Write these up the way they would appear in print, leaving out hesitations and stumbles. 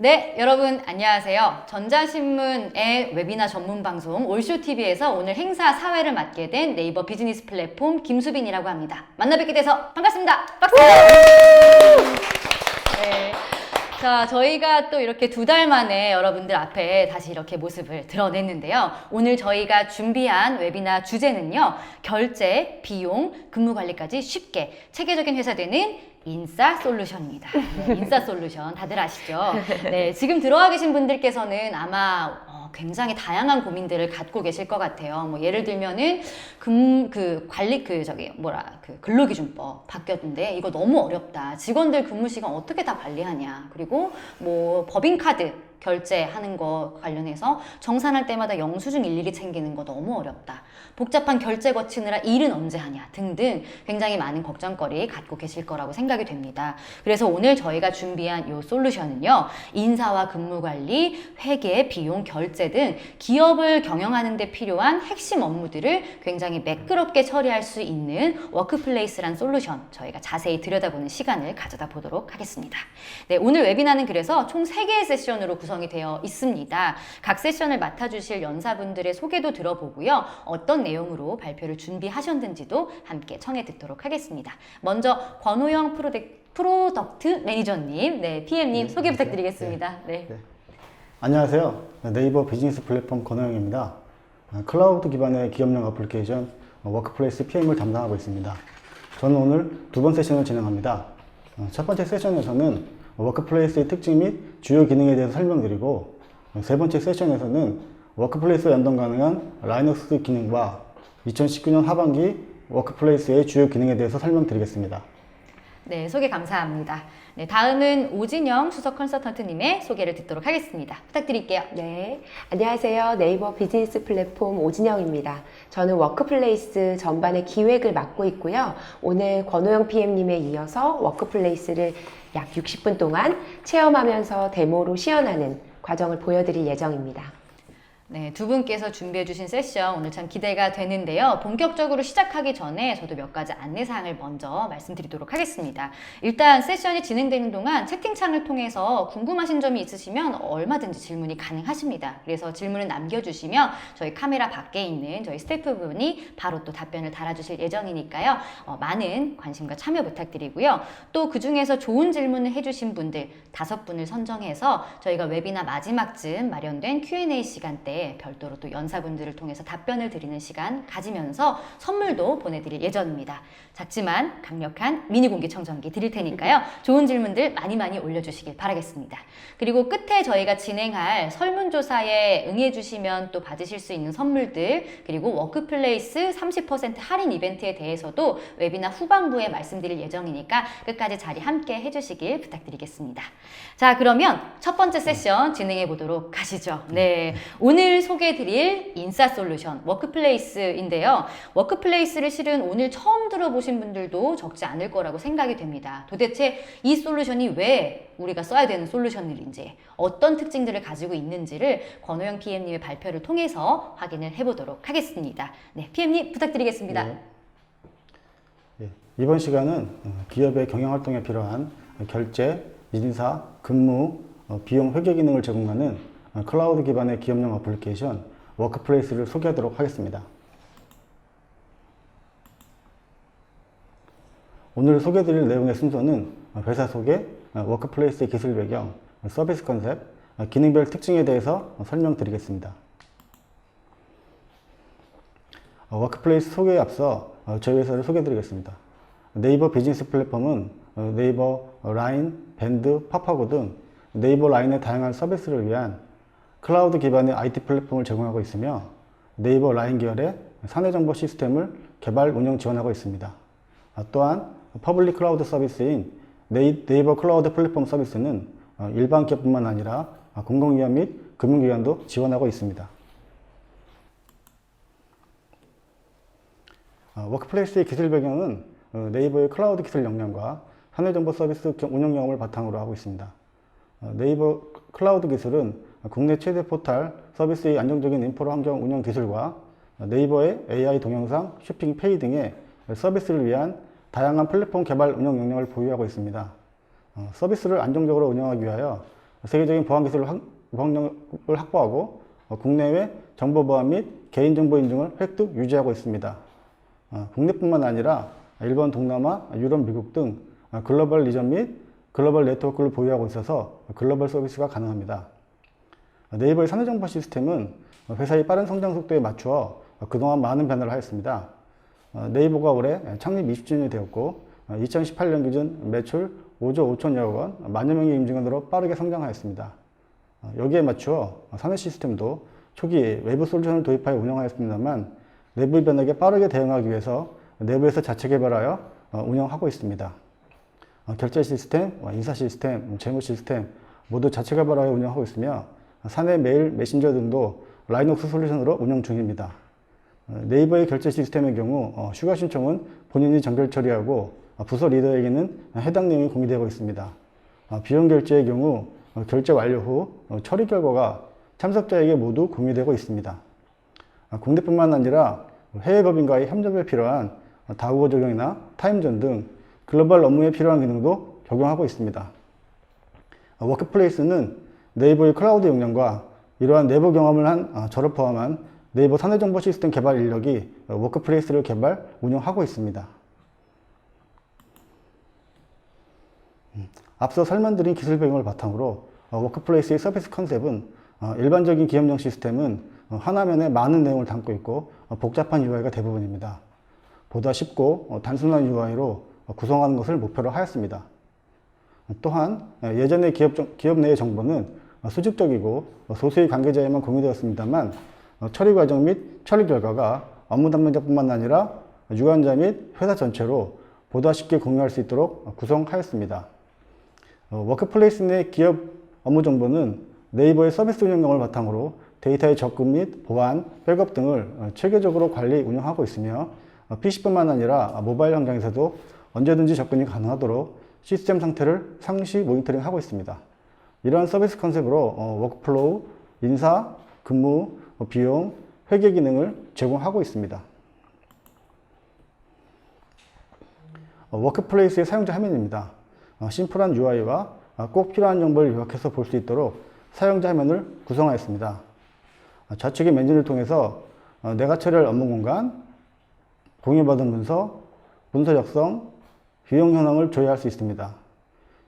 네, 여러분 안녕하세요. 전자신문의 웨비나 전문 방송 올쇼TV에서 오늘 행사 사회를 맡게 된 네이버 비즈니스 플랫폼 김수빈이라고 합니다. 만나 뵙게 돼서 반갑습니다. 박수! 네. 자, 저희가 또 이렇게 2달 만에 여러분들 앞에 다시 이렇게 모습을 드러냈는데요. 오늘 저희가 준비한 웨비나 주제는요. 결제, 비용, 근무 관리까지 쉽게 체계적인 회사 되는 인싸솔루션입니다. 네, 인싸솔루션 다들 아시죠? 네, 지금 들어와 계신 분들께서는 아마 굉장히 다양한 고민들을 갖고 계실 것 같아요. 뭐 예를 들면은 근로기준법 바뀌었는데 이거 너무 어렵다. 직원들 근무 시간 어떻게 다 관리하냐. 그리고 뭐 법인카드 결제하는 거 관련해서 정산할 때마다 영수증 일일이 챙기는 거 너무 어렵다. 복잡한 결제 거치느라 일은 언제 하냐 등등 굉장히 많은 걱정거리 갖고 계실 거라고 생각이 됩니다. 그래서 오늘 저희가 준비한 이 솔루션은요. 인사와 근무관리, 회계, 비용, 결제 등 기업을 경영하는 데 필요한 핵심 업무들을 굉장히 매끄럽게 처리할 수 있는 워크플레이스란 솔루션 저희가 자세히 들여다보는 시간을 가져다 보도록 하겠습니다. 네, 오늘 웨비나는 그래서 총 3개의 세션으로 구성이 되어 있습니다. 각 세션을 맡아주실 연사분들의 소개도 들어보고요. 어떤 내용으로 발표를 준비하셨는지도 함께 청해 듣도록 하겠습니다. 먼저 권호영 프로덕트 매니저님, 네, PM님 소개 부탁드리겠습니다. 네. 안녕하세요. 네이버 비즈니스 플랫폼 권호영입니다. 클라우드 기반의 기업용 어플리케이션 워크플레이스 PM을 담당하고 있습니다. 저는 오늘 2번 세션을 진행합니다. 첫 번째 세션에서는 워크플레이스의 특징 및 주요 기능에 대해서 설명드리고, 세 번째 세션에서는 워크플레이스와 연동 가능한 라이너스 기능과 2019년 하반기 워크플레이스의 주요 기능에 대해서 설명드리겠습니다. 네, 소개 감사합니다. 네, 다음은 오진영 수석 컨설턴트님의 소개를 듣도록 하겠습니다. 부탁드릴게요. 네, 안녕하세요. 네이버 비즈니스 플랫폼 오진영입니다. 저는 워크플레이스 전반의 기획을 맡고 있고요. 오늘 권호영 PM님에 이어서 워크플레이스를 약 60분 동안 체험하면서 데모로 시연하는 과정을 보여드릴 예정입니다. 네, 두 분께서 준비해 주신 세션 오늘 참 기대가 되는데요. 본격적으로 시작하기 전에 저도 몇 가지 안내사항을 먼저 말씀드리도록 하겠습니다. 일단 세션이 진행되는 동안 채팅창을 통해서 궁금하신 점이 있으시면 얼마든지 질문이 가능하십니다. 그래서 질문을 남겨주시면 저희 카메라 밖에 있는 저희 스태프분이 바로 또 답변을 달아주실 예정이니까요. 많은 관심과 참여 부탁드리고요. 또 그중에서 좋은 질문을 해주신 분들 5분을 선정해서 저희가 웨비나 마지막쯤 마련된 Q&A 시간대 별도로 또 연사분들을 통해서 답변을 드리는 시간 가지면서 선물도 보내드릴 예정입니다. 작지만 강력한 미니 공기 청정기 드릴 테니까요. 좋은 질문들 많이 올려주시길 바라겠습니다. 그리고 끝에 저희가 진행할 설문조사에 응해주시면 또 받으실 수 있는 선물들, 그리고 워크플레이스 30% 할인 이벤트에 대해서도 웨비나 후반부에 말씀드릴 예정이니까 끝까지 자리 함께 해주시길 부탁드리겠습니다. 자, 그러면 첫 번째 세션 진행해 보도록 하시죠. 네, 오늘 소개해드릴 인싸솔루션 워크플레이스인데요. 워크플레이스를 실은 오늘 처음 들어보신 분들도 적지 않을 거라고 생각이 됩니다. 도대체 이 솔루션이 왜 우리가 써야 되는 솔루션들인지, 어떤 특징들을 가지고 있는지를 권호영 PM님의 발표를 통해서 확인을 해보도록 하겠습니다. 네, PM님 부탁드리겠습니다. 네. 이번 시간은 기업의 경영활동에 필요한 결제, 인사, 근무, 비용 회계 기능을 제공하는 클라우드 기반의 기업용 어플리케이션 워크플레이스를 소개하도록 하겠습니다. 오늘 소개해드릴 내용의 순서는 회사 소개, 워크플레이스의 기술 배경, 서비스 컨셉, 기능별 특징에 대해서 설명드리겠습니다. 워크플레이스 소개에 앞서 저희 회사를 소개해드리겠습니다. 네이버 비즈니스 플랫폼은 네이버 라인, 밴드, 파파고 등 네이버 라인의 다양한 서비스를 위한 클라우드 기반의 IT 플랫폼을 제공하고 있으며 네이버 라인 계열의 사내정보 시스템을 개발, 운영, 지원하고 있습니다. 또한 퍼블릭 클라우드 서비스인 네이버 클라우드 플랫폼 서비스는 일반 기업뿐만 아니라 공공기업 및 금융기관도 지원하고 있습니다. 워크플레이스의 기술 배경은 네이버의 클라우드 기술 역량과 사내정보 서비스 운영 경험을 바탕으로 하고 있습니다. 네이버 클라우드 기술은 국내 최대 포털 서비스의 안정적인 인프라 환경 운영 기술과 네이버의 AI 동영상, 쇼핑, 페이 등의 서비스를 위한 다양한 플랫폼 개발 운영 역량을 보유하고 있습니다. 서비스를 안정적으로 운영하기 위하여 세계적인 보안력을 확보하고 국내외 정보보안 및 개인정보 인증을 획득, 유지하고 있습니다. 국내뿐만 아니라 일본, 동남아, 유럽, 미국 등 글로벌 리전 및 글로벌 네트워크를 보유하고 있어서 글로벌 서비스가 가능합니다. 네이버의 사내정보 시스템은 회사의 빠른 성장 속도에 맞추어 그동안 많은 변화를 하였습니다. 네이버가 올해 창립 20주년이 되었고 2018년 기준 매출 5조 5천여억 원, 만여 명의 임직원으로 빠르게 성장하였습니다. 여기에 맞추어 사내 시스템도 초기에 외부 솔루션을 도입하여 운영하였습니다만 내부의 변화에 빠르게 대응하기 위해서 내부에서 자체 개발하여 운영하고 있습니다. 결제 시스템, 인사 시스템, 재무 시스템 모두 자체 개발하여 운영하고 있으며 사내 메일, 메신저 등도 라이녹스 솔루션으로 운영 중입니다. 네이버의 결제 시스템의 경우 휴가 신청은 본인이 정결 처리하고 부서 리더에게는 해당 내용이 공유되고 있습니다. 비용 결제의 경우 결제 완료 후 처리 결과가 참석자에게 모두 공유되고 있습니다. 국내뿐만 아니라 해외 법인과의 협력에 필요한 다국어 적용이나 타임존 등 글로벌 업무에 필요한 기능도 적용하고 있습니다. 워크플레이스는 네이버의 클라우드 역량과 이러한 내부 경험을 한 저를 포함한 네이버 사내정보 시스템 개발 인력이 워크플레이스를 개발, 운영하고 있습니다. 앞서 설명드린 기술 배경을 바탕으로 워크플레이스의 서비스 컨셉은 일반적인 기업용 시스템은 하나면에 많은 내용을 담고 있고 복잡한 UI가 대부분입니다. 보다 쉽고 단순한 UI로 구성하는 것을 목표로 하였습니다. 또한 예전의 기업 내의 정보는 수직적이고 소수의 관계자에만 공유되었습니다만 처리 과정 및 처리 결과가 업무 담당자뿐만 아니라 유관자 및 회사 전체로 보다 쉽게 공유할 수 있도록 구성하였습니다. 워크플레이스 내 기업 업무 정보는 네이버의 서비스 운영경을 바탕으로 데이터의 접근 및 보안, 백업 등을 체계적으로 관리, 운영하고 있으며 PC뿐만 아니라 모바일 환경에서도 언제든지 접근이 가능하도록 시스템 상태를 상시 모니터링하고 있습니다. 이러한 서비스 컨셉으로 워크플로우, 인사, 근무, 비용, 회계 기능을 제공하고 있습니다. 워크플레이스의 사용자 화면입니다. 심플한 UI와 꼭 필요한 정보를 요약해서 볼 수 있도록 사용자 화면을 구성하였습니다. 좌측의 메뉴를 통해서 내가 처리할 업무 공간, 공유받은 문서, 문서 작성, 비용 현황을 조회할 수 있습니다.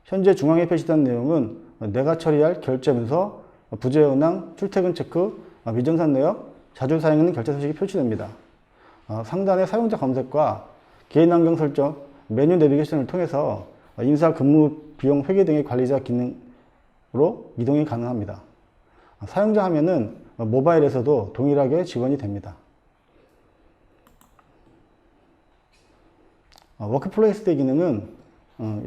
현재 중앙에 표시된 내용은 내가 처리할 결제 문서, 부재 현황, 출퇴근 체크, 미정산 내역, 자주 사용하는 결제 소식이 표시됩니다. 상단의 사용자 검색과 개인 환경 설정, 메뉴 내비게이션을 통해서 인사, 근무, 비용, 회계 등의 관리자 기능으로 이동이 가능합니다. 사용자 화면은 모바일에서도 동일하게 지원이 됩니다. 워크플레이스의 기능은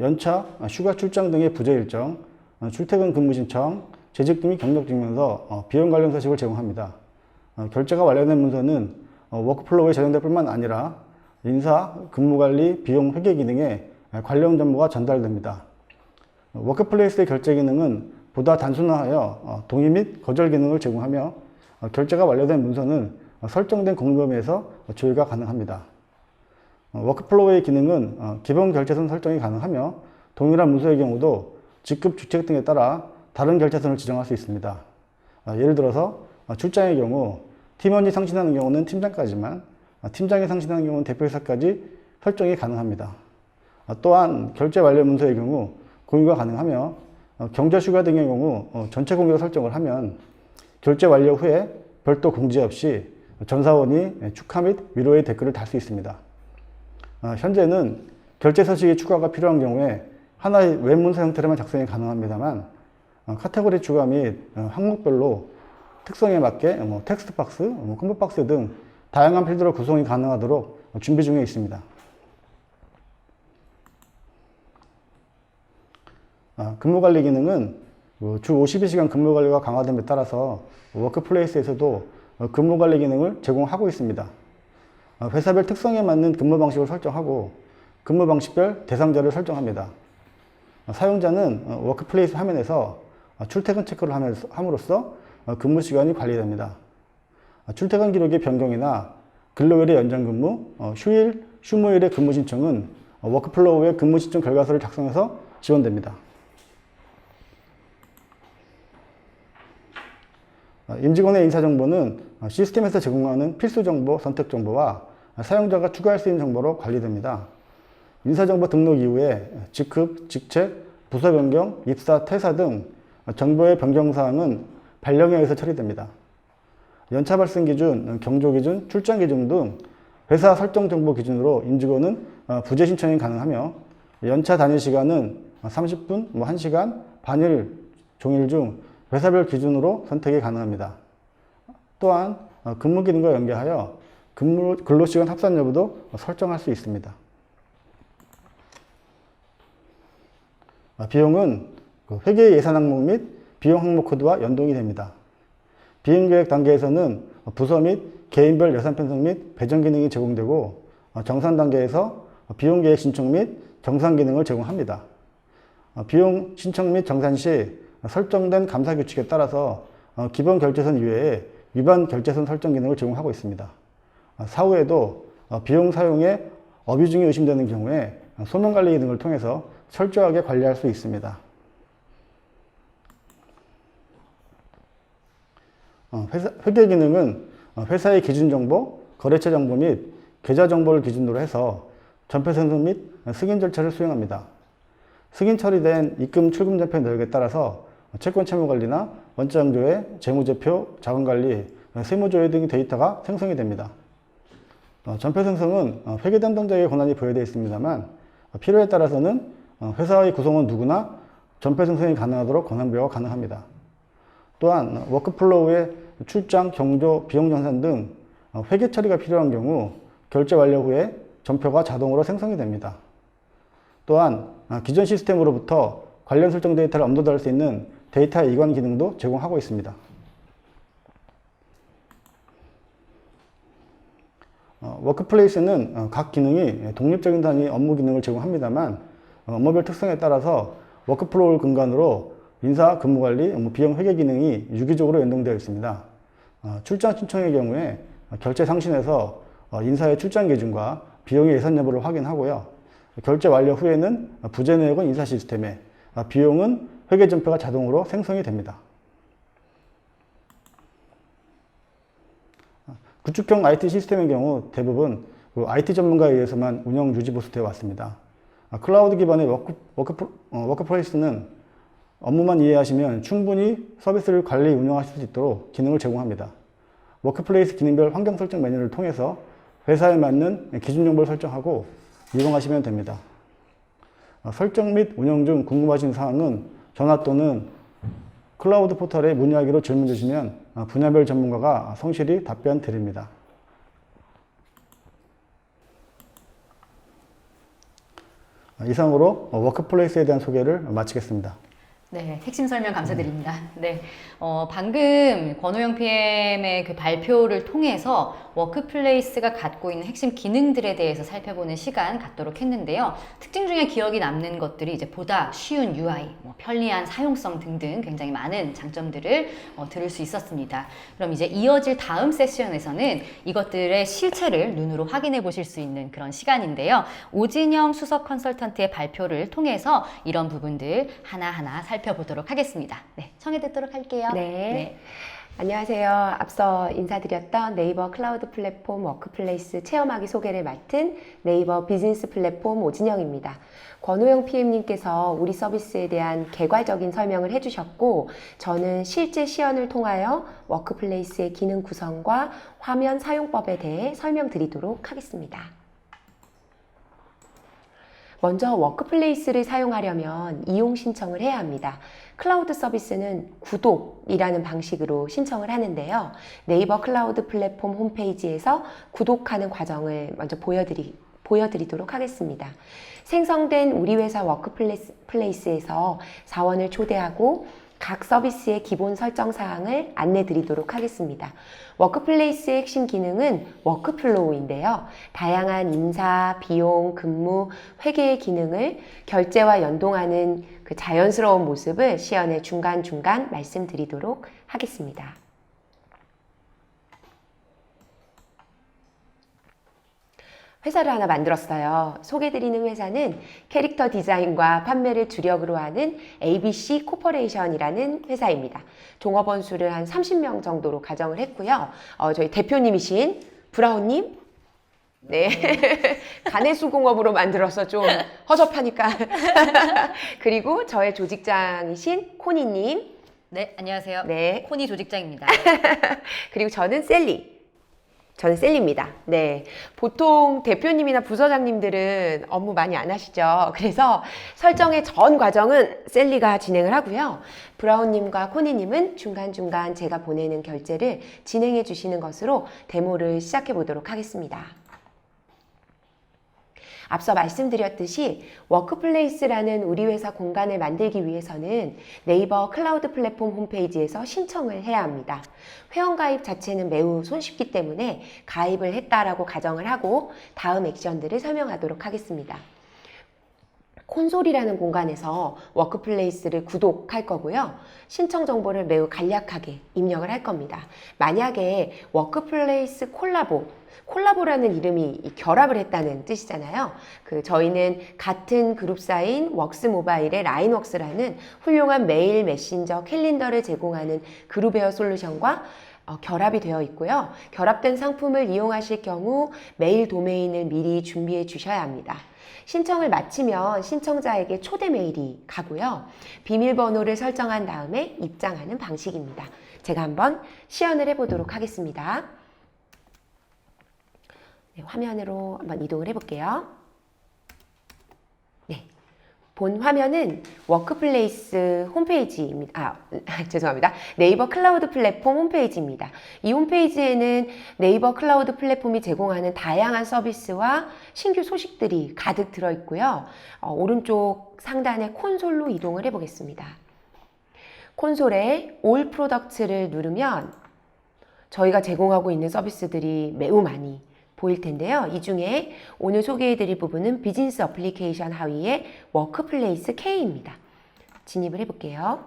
연차, 휴가 출장 등의 부재 일정, 출퇴근 근무 신청, 재직 및 경력 증명서, 비용 관련 서식을 제공합니다. 결제가 완료된 문서는 워크플로우에 저장될 뿐만 아니라 인사, 근무관리, 비용 회계 기능에 관련 정보가 전달됩니다. 워크플레이스의 결제 기능은 보다 단순화하여 동의 및 거절 기능을 제공하며 결제가 완료된 문서는 설정된 공유범위에서 조회가 가능합니다. 워크플로우의 기능은 기본 결제선 설정이 가능하며 동일한 문서의 경우도 직급 주책 등에 따라 다른 결제선을 지정할 수 있습니다. 예를 들어서 출장의 경우 팀원이 상신하는 경우는 팀장까지만, 팀장이 상신하는 경우는 대표이사까지 설정이 가능합니다. 또한 결제 완료 문서의 경우 공유가 가능하며 경제 휴가 등의 경우 전체 공유로 설정을 하면 결제 완료 후에 별도 공지 없이 전사원이 축하 및 위로의 댓글을 달 수 있습니다. 현재는 결제 서식의 추가가 필요한 경우에 하나의 웹 문서 형태로만 작성이 가능합니다만 카테고리 추가 및 항목별로 특성에 맞게 텍스트 박스, 콤보 박스 등 다양한 필드로 구성이 가능하도록 준비 중에 있습니다. 근무관리 기능은 주 52시간 근무관리가 강화됨에 따라서 워크플레이스에서도 근무관리 기능을 제공하고 있습니다. 회사별 특성에 맞는 근무 방식을 설정하고 근무 방식별 대상자를 설정합니다. 사용자는 워크플레이스 화면에서 출퇴근 체크를 함으로써 근무 시간이 관리됩니다. 출퇴근 기록의 변경이나 근로일의 연장 근무, 휴일, 휴무일의 근무 신청은 워크플로우의 근무 신청 결과서를 작성해서 지원됩니다. 임직원의 인사정보는 시스템에서 제공하는 필수 정보, 선택 정보와 사용자가 추가할 수 있는 정보로 관리됩니다. 인사정보 등록 이후에 직급, 직책, 부서 변경, 입사, 퇴사 등 정보의 변경사항은 발령에 의해서 처리됩니다. 연차 발생 기준, 경조 기준, 출장 기준 등 회사 설정 정보 기준으로 임직원은 부재 신청이 가능하며 연차 단위 시간은 30분, 1시간, 반일, 종일 중 회사별 기준으로 선택이 가능합니다. 또한 근무 기능과 연계하여 근로시간 합산 여부도 설정할 수 있습니다. 비용은 회계 예산 항목 및 비용 항목 코드와 연동이 됩니다. 비용 계획 단계에서는 부서 및 개인별 예산 편성 및 배정 기능이 제공되고 정산 단계에서 비용 계획 신청 및 정산 기능을 제공합니다. 비용 신청 및 정산 시 설정된 감사 규칙에 따라서 기본 결제선 이외에 위반 결제선 설정 기능을 제공하고 있습니다. 사후에도 비용 사용에 어뷰징이 의심되는 경우에 소명 관리 기능을 통해서 철저하게 관리할 수 있습니다. 회계 기능은 회사의 기준 정보, 거래처 정보 및 계좌 정보를 기준으로 해서 전폐 생성 및 승인 절차를 수행합니다. 승인 처리된 입금 출금 전폐 내역에 따라서 채권 채무 관리나 원자 정조회, 재무제표, 자금 관리, 세무조회 등의 데이터가 생성이 됩니다. 전폐 생성은 회계 담당자의 권한이 부여되어 있습니다만 필요에 따라서는 회사의 구성원 누구나 전폐 생성이 가능하도록 권한 부여가 가능합니다. 또한 워크플로우의 출장, 경조, 비용 정산 등 회계 처리가 필요한 경우 결제 완료 후에 전표가 자동으로 생성이 됩니다. 또한 기존 시스템으로부터 관련 설정 데이터를 업로드할 수 있는 데이터 이관 기능도 제공하고 있습니다. 워크플레이스는 각 기능이 독립적인 단위 업무 기능을 제공합니다만 업무별 특성에 따라서 워크플로우를 근간으로 인사, 근무관리, 비용 회계 기능이 유기적으로 연동되어 있습니다. 출장 신청의 경우에 결제 상신에서 인사의 출장 기준과 비용의 예산 여부를 확인하고요. 결제 완료 후에는 부재 내역은 인사 시스템에, 비용은 회계 전표가 자동으로 생성이 됩니다. 구축형 IT 시스템의 경우 대부분 IT 전문가에 의해서만 운영 유지 보수되어 왔습니다. 클라우드 기반의 워크플레이스는 업무만 이해하시면 충분히 서비스를 관리 운영하실 수 있도록 기능을 제공합니다. 워크플레이스 기능별 환경 설정 메뉴를 통해서 회사에 맞는 기준 정보를 설정하고 이용하시면 됩니다. 설정 및 운영 중 궁금하신 사항은 전화 또는 클라우드 포털에 문의하기로 질문 주시면 분야별 전문가가 성실히 답변 드립니다. 이상으로 워크플레이스에 대한 소개를 마치겠습니다. 네, 핵심 설명 감사드립니다. 네, 방금 권호영 PM의 그 발표를 통해서 워크플레이스가 갖고 있는 핵심 기능들에 대해서 살펴보는 시간 갖도록 했는데요. 특징 중에 기억이 남는 것들이 이제 보다 쉬운 UI, 편리한 사용성 등등 굉장히 많은 장점들을 들을 수 있었습니다. 그럼 이제 이어질 다음 세션에서는 이것들의 실체를 눈으로 확인해 보실 수 있는 그런 시간인데요. 오진영 수석 컨설턴트의 발표를 통해서 이런 부분들 하나하나 살펴보도록 하겠습니다. 네, 청해 듣도록 할게요. 네. 안녕하세요. 앞서 인사드렸던 네이버 클라우드 플랫폼 워크플레이스 체험하기 소개를 맡은 네이버 비즈니스 플랫폼 오진영입니다. 권호영 PM님께서 우리 서비스에 대한 개괄적인 설명을 해주셨고, 저는 실제 시연을 통하여 워크플레이스의 기능 구성과 화면 사용법에 대해 설명드리도록 하겠습니다. 먼저 워크플레이스를 사용하려면 이용 신청을 해야 합니다. 클라우드 서비스는 구독이라는 방식으로 신청을 하는데요. 네이버 클라우드 플랫폼 홈페이지에서 구독하는 과정을 먼저 보여드리도록 하겠습니다. 생성된 우리 회사 워크플레이스에서 사원을 초대하고 각 서비스의 기본 설정 사항을 안내 드리도록 하겠습니다. 워크플레이스의 핵심 기능은 워크플로우인데요. 다양한 인사, 비용, 근무, 회계의 기능을 결제와 연동하는 그 자연스러운 모습을 시연의 중간중간 말씀드리도록 하겠습니다. 회사를 하나 만들었어요. 소개드리는 회사는 캐릭터 디자인과 판매를 주력으로 하는 ABC 코퍼레이션이라는 회사입니다. 종업원 수를 한 30명 정도로 가정을 했고요. 저희 대표님이신 브라운님, 네. 가내수공업으로 만들어서 좀 허접하니까. 그리고 저의 조직장이신 코니님. 네, 안녕하세요. 네. 코니 조직장입니다. 그리고 저는 셀리입니다. 네. 보통 대표님이나 부서장님들은 업무 많이 안 하시죠. 그래서 설정의 전 과정은 셀리가 진행을 하고요. 브라운님과 코니님은 중간중간 제가 보내는 결제를 진행해 주시는 것으로 데모를 시작해 보도록 하겠습니다. 앞서 말씀드렸듯이 워크플레이스라는 우리 회사 공간을 만들기 위해서는 네이버 클라우드 플랫폼 홈페이지에서 신청을 해야 합니다. 회원가입 자체는 매우 손쉽기 때문에 가입을 했다라고 가정을 하고 다음 액션들을 설명하도록 하겠습니다. 콘솔이라는 공간에서 워크플레이스를 구독할 거고요. 신청 정보를 매우 간략하게 입력을 할 겁니다. 만약에 워크플레이스 콜라보라는 이름이 결합을 했다는 뜻이잖아요. 저희는 같은 그룹사인 웍스모바일의 라인웍스라는 훌륭한 메일, 메신저, 캘린더를 제공하는 그룹웨어 솔루션과 결합이 되어 있고요. 결합된 상품을 이용하실 경우 메일 도메인을 미리 준비해 주셔야 합니다. 신청을 마치면 신청자에게 초대 메일이 가고요. 비밀번호를 설정한 다음에 입장하는 방식입니다. 제가 한번 시연을 해보도록 하겠습니다. 네, 화면으로 한번 이동을 해볼게요. 네. 본 화면은 워크플레이스 홈페이지입니다. 죄송합니다. 네이버 클라우드 플랫폼 홈페이지입니다. 이 홈페이지에는 네이버 클라우드 플랫폼이 제공하는 다양한 서비스와 신규 소식들이 가득 들어있고요. 오른쪽 상단의 콘솔로 이동을 해보겠습니다. 콘솔에 All Products를 누르면 저희가 제공하고 있는 서비스들이 매우 많이 보일 텐데요. 이 중에 오늘 소개해드릴 부분은 비즈니스 어플리케이션 하위의 워크플레이스 K입니다. 진입을 해볼게요.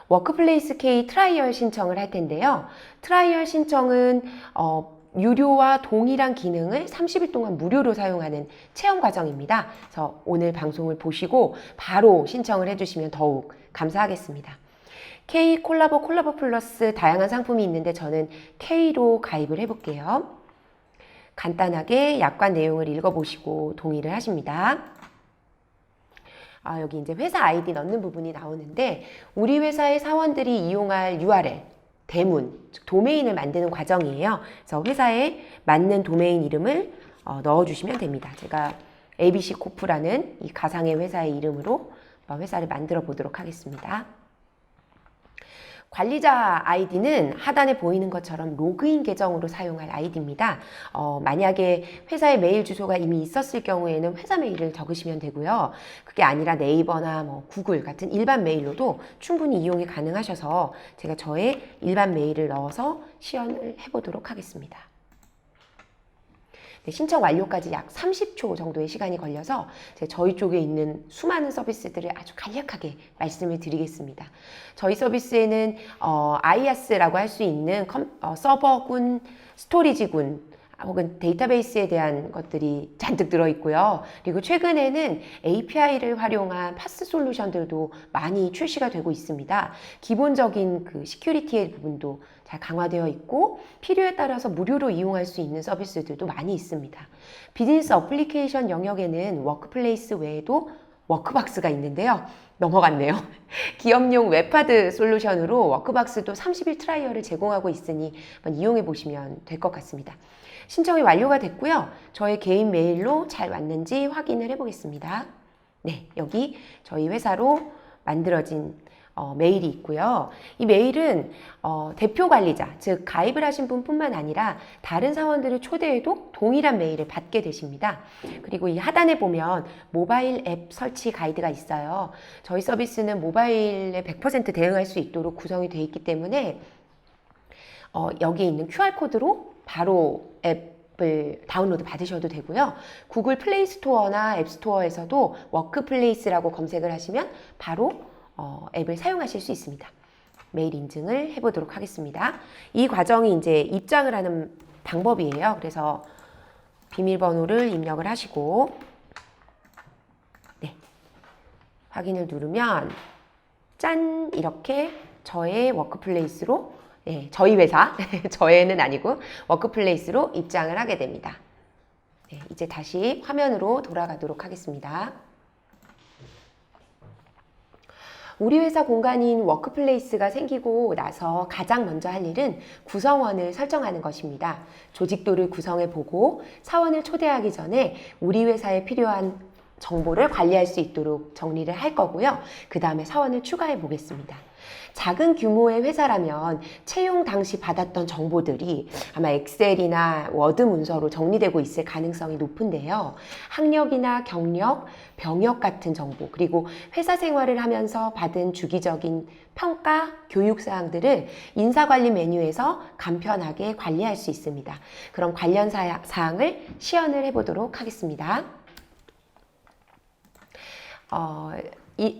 워크플레이스 K 트라이얼 신청을 할 텐데요. 트라이얼 신청은 유료와 동일한 기능을 30일 동안 무료로 사용하는 체험 과정입니다. 그래서 오늘 방송을 보시고 바로 신청을 해주시면 더욱 감사하겠습니다. K 콜라보 플러스 다양한 상품이 있는데 저는 K로 가입을 해볼게요. 간단하게 약관 내용을 읽어보시고 동의를 하십니다. 여기 이제 회사 아이디 넣는 부분이 나오는데 우리 회사의 사원들이 이용할 URL, 대문, 즉 도메인을 만드는 과정이에요. 그래서 회사에 맞는 도메인 이름을 넣어주시면 됩니다. 제가 ABC 코프라는 이 가상의 회사의 이름으로 회사를 만들어 보도록 하겠습니다. 관리자 아이디는 하단에 보이는 것처럼 로그인 계정으로 사용할 아이디입니다. 만약에 회사의 메일 주소가 이미 있었을 경우에는 회사 메일을 적으시면 되고요. 그게 아니라 네이버나 구글 같은 일반 메일로도 충분히 이용이 가능하셔서 제가 저의 일반 메일을 넣어서 시연을 해보도록 하겠습니다. 신청 완료까지 약 30초 정도의 시간이 걸려서 저희 쪽에 있는 수많은 서비스들을 아주 간략하게 말씀을 드리겠습니다. 저희 서비스에는 IaaS라고 할 수 있는 서버군, 스토리지군, 혹은 데이터베이스에 대한 것들이 잔뜩 들어있고요. 그리고 최근에는 API를 활용한 파스 솔루션들도 많이 출시가 되고 있습니다. 기본적인 시큐리티의 부분도 잘 강화되어 있고 필요에 따라서 무료로 이용할 수 있는 서비스들도 많이 있습니다. 비즈니스 어플리케이션 영역에는 워크플레이스 외에도 워크박스가 있는데요. 넘어갔네요. 기업용 웹하드 솔루션으로 워크박스도 30일 트라이얼을 제공하고 있으니 한번 이용해 보시면 될 것 같습니다. 신청이 완료가 됐고요. 저의 개인 메일로 잘 왔는지 확인을 해보겠습니다. 네, 여기 저희 회사로 만들어진 메일이 있고요. 이 메일은 대표 관리자, 즉 가입을 하신 분뿐만 아니라 다른 사원들을 초대해도 동일한 메일을 받게 되십니다. 그리고 이 하단에 보면 모바일 앱 설치 가이드가 있어요. 저희 서비스는 모바일에 100% 대응할 수 있도록 구성이 되어 있기 때문에 여기에 있는 QR코드로 바로 앱을 다운로드 받으셔도 되고요. 구글 플레이 스토어나 앱 스토어에서도 워크플레이스라고 검색을 하시면 바로 앱을 사용하실 수 있습니다. 메일 인증을 해보도록 하겠습니다. 이 과정이 이제 입장을 하는 방법이에요. 그래서 비밀번호를 입력을 하시고 네, 확인을 누르면 짠 이렇게 저의 워크플레이스로 저희 회사 저희는 아니고 워크플레이스로 입장을 하게 됩니다. 네, 이제 다시 화면으로 돌아가도록 하겠습니다. 우리 회사 공간인 워크플레이스가 생기고 나서 가장 먼저 할 일은 구성원을 설정하는 것입니다. 조직도를 구성해 보고 사원을 초대하기 전에 우리 회사에 필요한 정보를 관리할 수 있도록 정리를 할 거고요. 그 다음에 사원을 추가해 보겠습니다. 작은 규모의 회사라면 채용 당시 받았던 정보들이 아마 엑셀이나 워드 문서로 정리되고 있을 가능성이 높은데요. 학력이나 경력, 병역 같은 정보, 그리고 회사 생활을 하면서 받은 주기적인 평가, 교육 사항들을 인사관리 메뉴에서 간편하게 관리할 수 있습니다. 그럼 관련 사항을 시연을 해보도록 하겠습니다.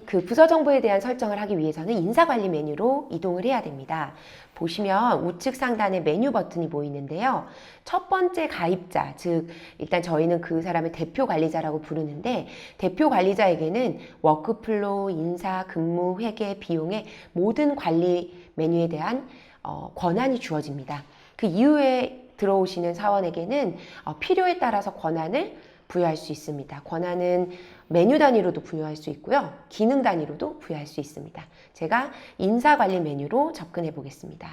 그 부서 정보에 대한 설정을 하기 위해서는 인사관리 메뉴로 이동을 해야 됩니다. 보시면 우측 상단에 메뉴 버튼이 보이는데요. 첫 번째 가입자, 즉 일단 저희는 그 사람을 대표 관리자라고 부르는데 대표 관리자에게는 워크플로우, 인사, 근무, 회계, 비용의 모든 관리 메뉴에 대한 권한이 주어집니다. 그 이후에 들어오시는 사원에게는 필요에 따라서 권한을 부여할 수 있습니다. 권한은 메뉴 단위로도 부여할 수 있고요. 기능 단위로도 부여할 수 있습니다. 제가 인사관리 메뉴로 접근해 보겠습니다.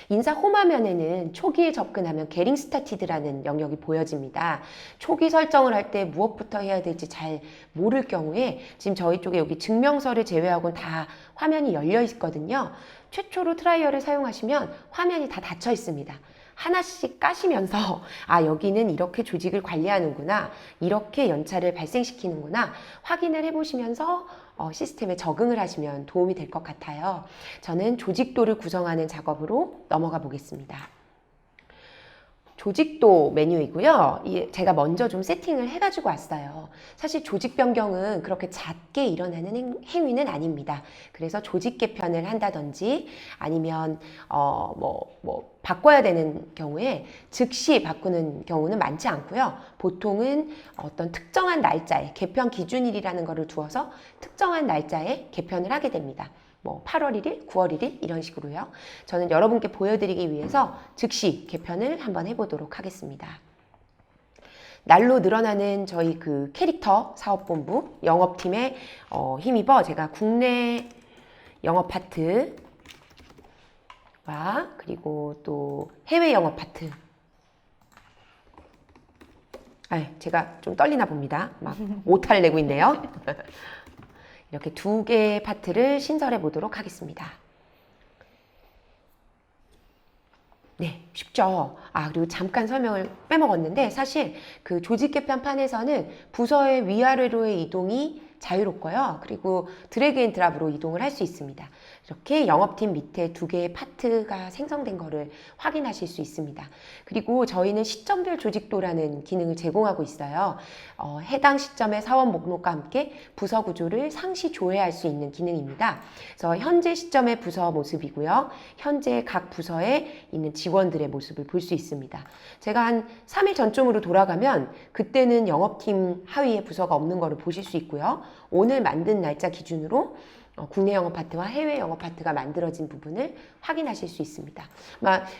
인사 홈 화면에는 초기에 접근하면 게링 스타티드라는 영역이 보여집니다. 초기 설정을 할 때 무엇부터 해야 될지 잘 모를 경우에 지금 저희 쪽에 여기 증명서를 제외하고는 다 화면이 열려 있거든요. 최초로 트라이얼을 사용하시면 화면이 다 닫혀 있습니다. 하나씩 까시면서 여기는 이렇게 조직을 관리하는구나, 이렇게 연차를 발생시키는구나 확인을 해보시면서 시스템에 적응을 하시면 도움이 될 것 같아요. 저는 조직도를 구성하는 작업으로 넘어가 보겠습니다. 조직도 메뉴이고요. 제가 먼저 좀 세팅을 해가지고 왔어요. 사실 조직 변경은 그렇게 잦게 일어나는 행위는 아닙니다. 그래서 조직 개편을 한다든지 아니면 바꿔야 되는 경우에 즉시 바꾸는 경우는 많지 않고요. 보통은 어떤 특정한 날짜에 개편 기준일이라는 것을 두어서 특정한 날짜에 개편을 하게 됩니다. 8월 1일, 9월 1일 이런 식으로요. 저는 여러분께 보여드리기 위해서 즉시 개편을 한번 해보도록 하겠습니다. 날로 늘어나는 저희 그 캐릭터 사업본부 영업팀에 힘입어 제가 국내 영업 파트와 그리고 또 해외 영업 파트 제가 좀 떨리나 봅니다. 막 오타를 내고 있네요. 이렇게 두 개의 파트를 신설해 보도록 하겠습니다. 네, 쉽죠? 그리고 잠깐 설명을 빼먹었는데 사실 그 조직 개편판에서는 부서의 위아래로의 이동이 자유롭고요. 그리고 드래그 앤 드랍으로 이동을 할 수 있습니다. 이렇게 영업팀 밑에 두 개의 파트가 생성된 거를 확인하실 수 있습니다. 그리고 저희는 시점별 조직도라는 기능을 제공하고 있어요. 해당 시점의 사원 목록과 함께 부서 구조를 상시 조회할 수 있는 기능입니다. 그래서 현재 시점의 부서 모습이고요. 현재 각 부서에 있는 직원들의 모습을 볼 수 있습니다. 제가 한 3일 전쯤으로 돌아가면 그때는 영업팀 하위에 부서가 없는 거를 보실 수 있고요. 오늘 만든 날짜 기준으로 국내 영업 파트와 해외 영업 파트가 만들어진 부분을 확인하실 수 있습니다.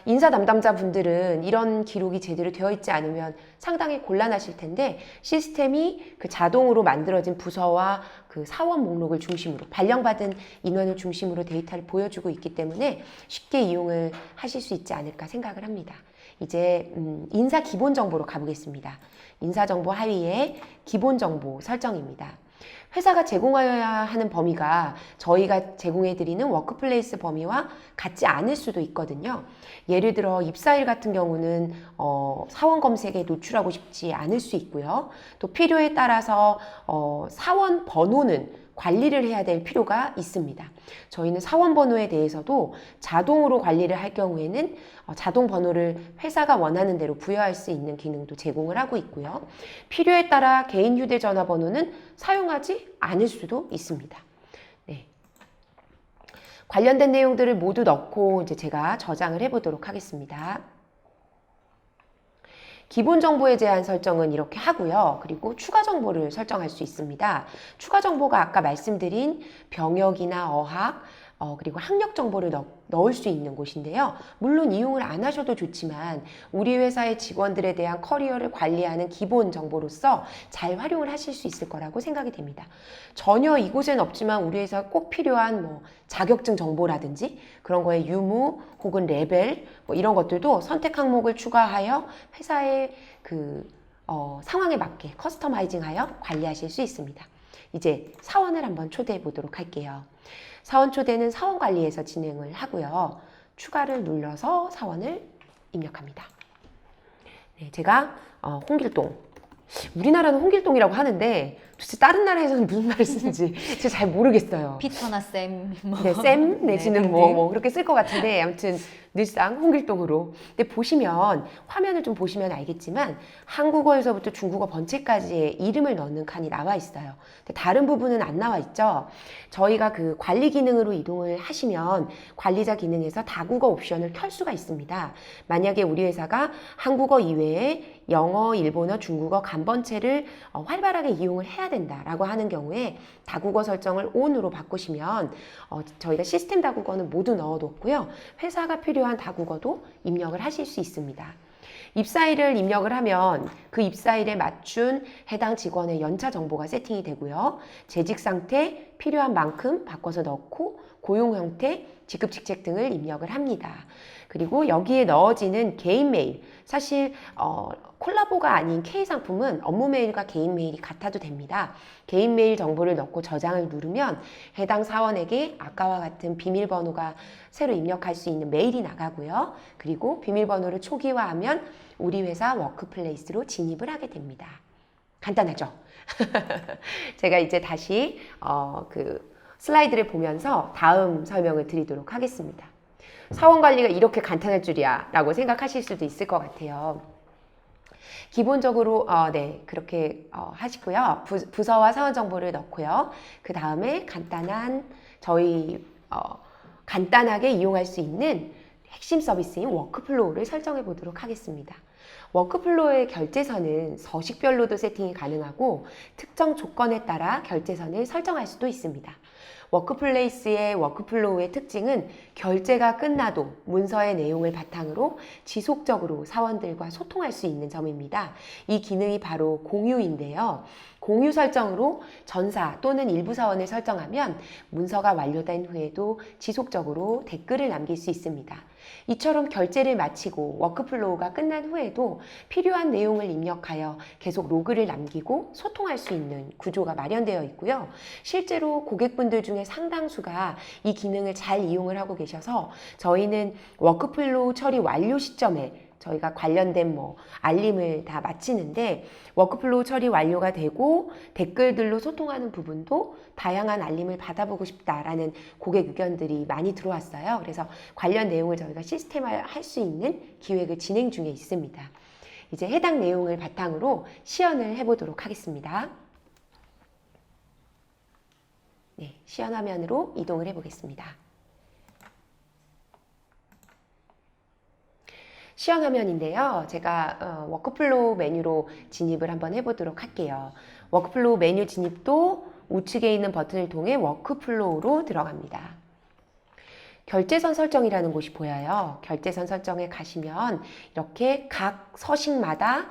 인사 담당자분들은 이런 기록이 제대로 되어 있지 않으면 상당히 곤란하실 텐데 시스템이 그 자동으로 만들어진 부서와 그 사원 목록을 중심으로 발령받은 인원을 중심으로 데이터를 보여주고 있기 때문에 쉽게 이용을 하실 수 있지 않을까 생각을 합니다. 이제 인사 기본 정보로 가보겠습니다. 인사 정보 하위에 기본 정보 설정입니다. 회사가 제공하여야 하는 범위가 저희가 제공해드리는 워크플레이스 범위와 같지 않을 수도 있거든요. 예를 들어 입사일 같은 경우는 사원 검색에 노출하고 싶지 않을 수 있고요. 또 필요에 따라서 사원 번호는 관리를 해야 될 필요가 있습니다. 저희는 사원 번호에 대해서도 자동으로 관리를 할 경우에는 자동 번호를 회사가 원하는 대로 부여할 수 있는 기능도 제공을 하고 있고요. 필요에 따라 개인 휴대전화 번호는 사용하지 않을 수도 있습니다. 네. 관련된 내용들을 모두 넣고 이제 제가 저장을 해보도록 하겠습니다. 기본 정보에 대한 설정은 이렇게 하고요. 그리고 추가 정보를 설정할 수 있습니다. 추가 정보가 아까 말씀드린 병역이나 어학, 그리고 학력 정보를 넣을 수 있는 곳인데요. 물론 이용을 안 하셔도 좋지만 우리 회사의 직원들에 대한 커리어를 관리하는 기본 정보로서 잘 활용을 하실 수 있을 거라고 생각이 됩니다. 전혀 이곳엔 없지만 우리 회사 꼭 필요한 뭐 자격증 정보라든지 그런 거에 유무 혹은 레벨 뭐 이런 것들도 선택 항목을 추가하여 회사의 상황에 맞게 커스터마이징하여 관리하실 수 있습니다. 이제 사원을 한번 초대해 보도록 할게요. 사원 초대는 사원 관리에서 진행을 하고요. 추가를 눌러서 사원을 입력합니다. 네, 제가 홍길동, 우리나라는 홍길동이라고 하는데 도대체 다른 나라에서는 무슨 말을 쓰는지 제가 잘 모르겠어요. 피터나 쌤. 뭐. 네, 쌤 내지는 네, 뭐 그렇게 쓸 것 같은데 아무튼 늘상 홍길동으로. 근데 보시면 화면을 좀 보시면 알겠지만 한국어에서부터 중국어 번체까지의 이름을 넣는 칸이 나와 있어요. 근데 다른 부분은 안 나와 있죠. 저희가 그 관리 기능으로 이동을 하시면 관리자 기능에서 다국어 옵션을 켤 수가 있습니다. 만약에 우리 회사가 한국어 이외에 영어, 일본어, 중국어 간번체를 활발하게 이용을 해야 된다라고 하는 경우에 다국어 설정을 ON으로 바꾸시면 저희가 시스템 다국어는 모두 넣어뒀고요. 회사가 필요한 다국어도 입력을 하실 수 있습니다. 입사일을 입력을 하면 그 입사일에 맞춘 해당 직원의 연차 정보가 세팅이 되고요. 재직 상태 필요한 만큼 바꿔서 넣고 고용 형태, 직급 직책 등을 입력을 합니다. 그리고 여기에 넣어지는 개인 메일, 사실 콜라보가 아닌 K상품은 업무 메일과 개인 메일이 같아도 됩니다. 개인 메일 정보를 넣고 저장을 누르면 해당 사원에게 아까와 같은 비밀번호가 새로 입력할 수 있는 메일이 나가고요. 그리고 비밀번호를 초기화하면 우리 회사 워크플레이스로 진입을 하게 됩니다. 간단하죠? 제가 이제 다시 슬라이드를 보면서 다음 설명을 드리도록 하겠습니다. 사원 관리가 이렇게 간단할 줄이야 라고 생각하실 수도 있을 것 같아요. 기본적으로 그렇게 하시고요. 부서와 사원 정보를 넣고요. 그 다음에 간단하게 이용할 수 있는 핵심 서비스인 워크플로우를 설정해 보도록 하겠습니다. 워크플로우의 결제선은 서식별로도 세팅이 가능하고 특정 조건에 따라 결제선을 설정할 수도 있습니다. 워크플레이스의 워크플로우의 특징은 결제가 끝나도 문서의 내용을 바탕으로 지속적으로 사원들과 소통할 수 있는 점입니다. 이 기능이 바로 공유인데요. 공유 설정으로 전사 또는 일부 사원을 설정하면 문서가 완료된 후에도 지속적으로 댓글을 남길 수 있습니다. 이처럼 결제를 마치고 워크플로우가 끝난 후에도 필요한 내용을 입력하여 계속 로그를 남기고 소통할 수 있는 구조가 마련되어 있고요. 실제로 고객분들 중에 상당수가 이 기능을 잘 이용을 하고 계셔서 저희는 워크플로우 처리 완료 시점에 저희가 관련된 알림을 다 마치는데 워크플로우 처리 완료가 되고 댓글들로 소통하는 부분도 다양한 알림을 받아보고 싶다라는 고객 의견들이 많이 들어왔어요. 그래서 관련 내용을 저희가 시스템화 할 수 있는 기획을 진행 중에 있습니다. 이제 해당 내용을 바탕으로 시연을 해보도록 하겠습니다. 네, 시연 화면으로 이동을 해보겠습니다. 시연 화면인데요. 제가 워크플로우 메뉴로 진입을 한번 해보도록 할게요. 워크플로우 메뉴 진입도 우측에 있는 버튼을 통해 워크플로우로 들어갑니다. 결제선 설정이라는 곳이 보여요. 결제선 설정에 가시면 이렇게 각 서식마다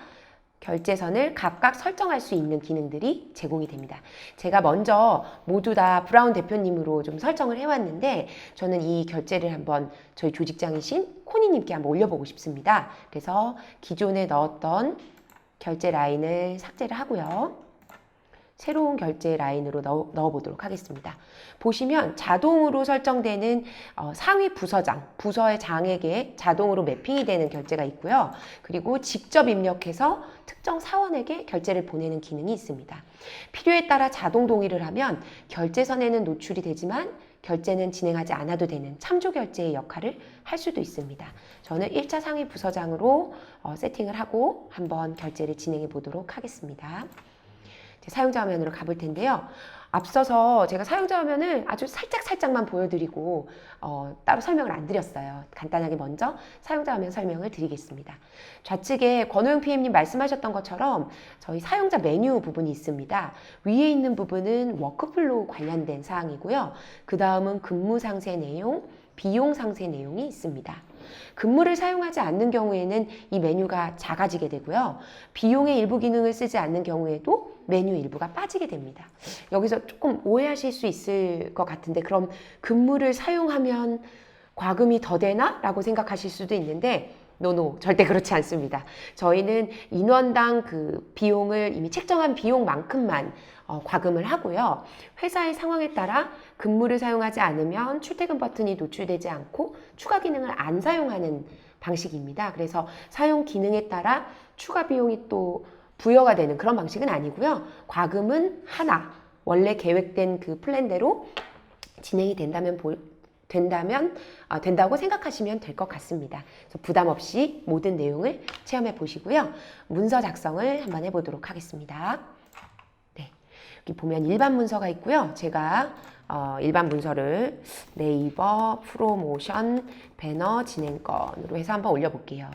결제선을 각각 설정할 수 있는 기능들이 제공이 됩니다. 제가 먼저 모두 다 브라운 대표님으로 좀 설정을 해왔는데 저는 이 결제를 한번 저희 조직장이신 코니님께 한번 올려보고 싶습니다. 그래서 기존에 넣었던 결제 라인을 삭제를 하고요. 새로운 결제 라인으로 넣어보도록 하겠습니다. 보시면 자동으로 설정되는 상위 부서장, 부서의 장에게 자동으로 매핑이 되는 결제가 있고요. 그리고 직접 입력해서 특정 사원에게 결제를 보내는 기능이 있습니다. 필요에 따라 자동 동의를 하면 결제선에는 노출이 되지만 결제는 진행하지 않아도 되는 참조 결제의 역할을 할 수도 있습니다. 저는 1차 상위 부서장으로 세팅을 하고 한번 결제를 진행해 보도록 하겠습니다. 사용자 화면으로 가볼 텐데요. 앞서서 제가 사용자 화면을 아주 살짝만 보여드리고 따로 설명을 안 드렸어요. 간단하게 먼저 사용자 화면 설명을 드리겠습니다. 좌측에 권호영 PM님 말씀하셨던 것처럼 저희 사용자 메뉴 부분이 있습니다. 위에 있는 부분은 워크플로우 관련된 사항이고요. 그 다음은 근무 상세 내용, 비용 상세 내용이 있습니다. 근무를 사용하지 않는 경우에는 이 메뉴가 작아지게 되고요. 비용의 일부 기능을 쓰지 않는 경우에도 메뉴 일부가 빠지게 됩니다. 여기서 조금 오해하실 수 있을 것 같은데, 그럼 근무를 사용하면 과금이 더 되나? 라고 생각하실 수도 있는데, 노, 절대 그렇지 않습니다. 저희는 인원당 그 비용을 이미 책정한 비용만큼만 과금을 하고요. 회사의 상황에 따라 근무를 사용하지 않으면 출퇴근 버튼이 노출되지 않고 추가 기능을 안 사용하는 방식입니다. 그래서 사용 기능에 따라 추가 비용이 또 부여가 되는 그런 방식은 아니고요. 과금은 하나, 원래 계획된 그 플랜대로 진행이 된다고 생각하시면 될 것 같습니다. 그래서 부담 없이 모든 내용을 체험해 보시고요. 문서 작성을 한번 해보도록 하겠습니다. 네, 여기 보면 일반 문서가 있고요. 제가 일반 문서를 네이버 프로모션 배너 진행건으로 해서 한번 올려볼게요.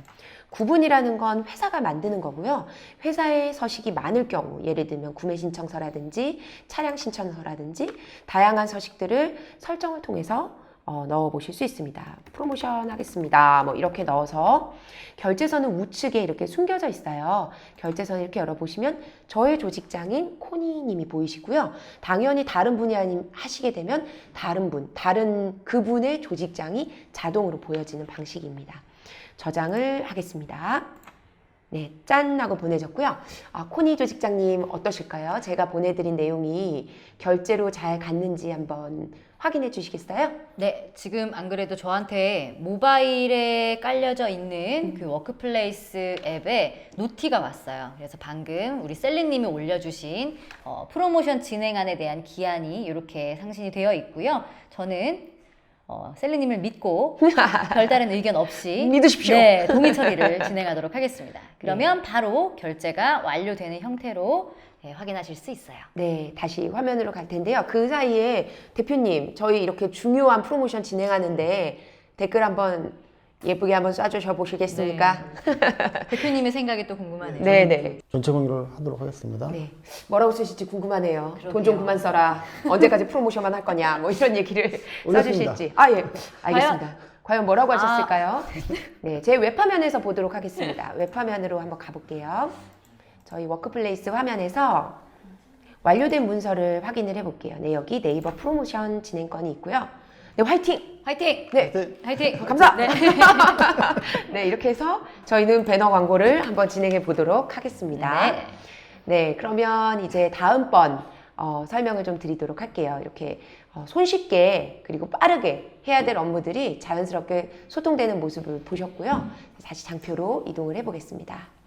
구분이라는 건 회사가 만드는 거고요. 회사에 서식이 많을 경우, 예를 들면 구매 신청서라든지 차량 신청서라든지 다양한 서식들을 설정을 통해서 넣어 보실 수 있습니다. 프로모션 하겠습니다. 뭐 이렇게 넣어서 결제선은 우측에 이렇게 숨겨져 있어요. 결제선 이렇게 열어보시면 저의 조직장인 코니 님이 보이시고요. 당연히 다른 분이 하시게 되면 다른 그분의 조직장이 자동으로 보여지는 방식입니다. 저장을 하겠습니다. 네, 짠 하고 보내졌고요. 코니 조직장님 어떠실까요? 제가 보내드린 내용이 결제로 잘 갔는지 한번 확인해 주시겠어요? 네, 지금 안 그래도 저한테 모바일에 깔려져 있는 그 워크플레이스 앱에 노티가 왔어요. 그래서 방금 우리 셀리님이 올려주신 프로모션 진행안에 대한 기한이 이렇게 상신이 되어 있고요. 저는 셀리님을 믿고 별다른 의견 없이 믿으십시오. 네, 동의 처리를 진행하도록 하겠습니다. 그러면 바로 결제가 완료되는 형태로 확인하실 수 있어요. 네, 다시 화면으로 갈 텐데요. 그 사이에 대표님, 저희 이렇게 중요한 프로모션 진행하는데 댓글 한번 예쁘게 한번 쏴주셔 보시겠습니까? 대표님의 생각이 또 궁금하네요. 네네. 전체 공유를 하도록 하겠습니다. 네. 뭐라고 쓰실지 궁금하네요. 그러게요. 돈 좀 그만 써라. 언제까지 프로모션만 할 거냐. 뭐 이런 얘기를 올렸습니다. 써주실지. 예. 알겠습니다. 과연 뭐라고 하셨을까요? 네. 제 웹화면에서 보도록 하겠습니다. 웹화면으로 한번 가볼게요. 저희 워크플레이스 화면에서 완료된 문서를 확인을 해볼게요. 네, 여기 네이버 프로모션 진행건이 있고요. 네, 화이팅! 화이팅! 네. 화이팅! 감사! 네, 이렇게 해서 저희는 배너 광고를 한번 진행해 보도록 하겠습니다. 네. 네, 그러면 이제 다음번 설명을 좀 드리도록 할게요. 이렇게 손쉽게 그리고 빠르게 해야 될 업무들이 자연스럽게 소통되는 모습을 보셨고요. 다시 장표로 이동을 해보겠습니다.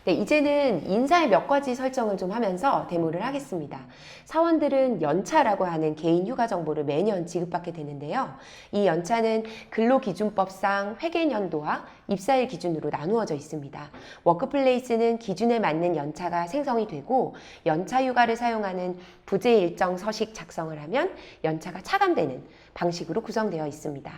네, 이제는 인사의 몇 가지 설정을 좀 하면서 데모를 하겠습니다. 사원들은 연차라고 하는 개인 휴가 정보를 매년 지급받게 되는데요. 이 연차는 근로기준법상 회계연도와 입사일 기준으로 나누어져 있습니다. 워크플레이스는 기준에 맞는 연차가 생성이 되고 연차 휴가를 사용하는 부재 일정 서식 작성을 하면 연차가 차감되는 방식으로 구성되어 있습니다.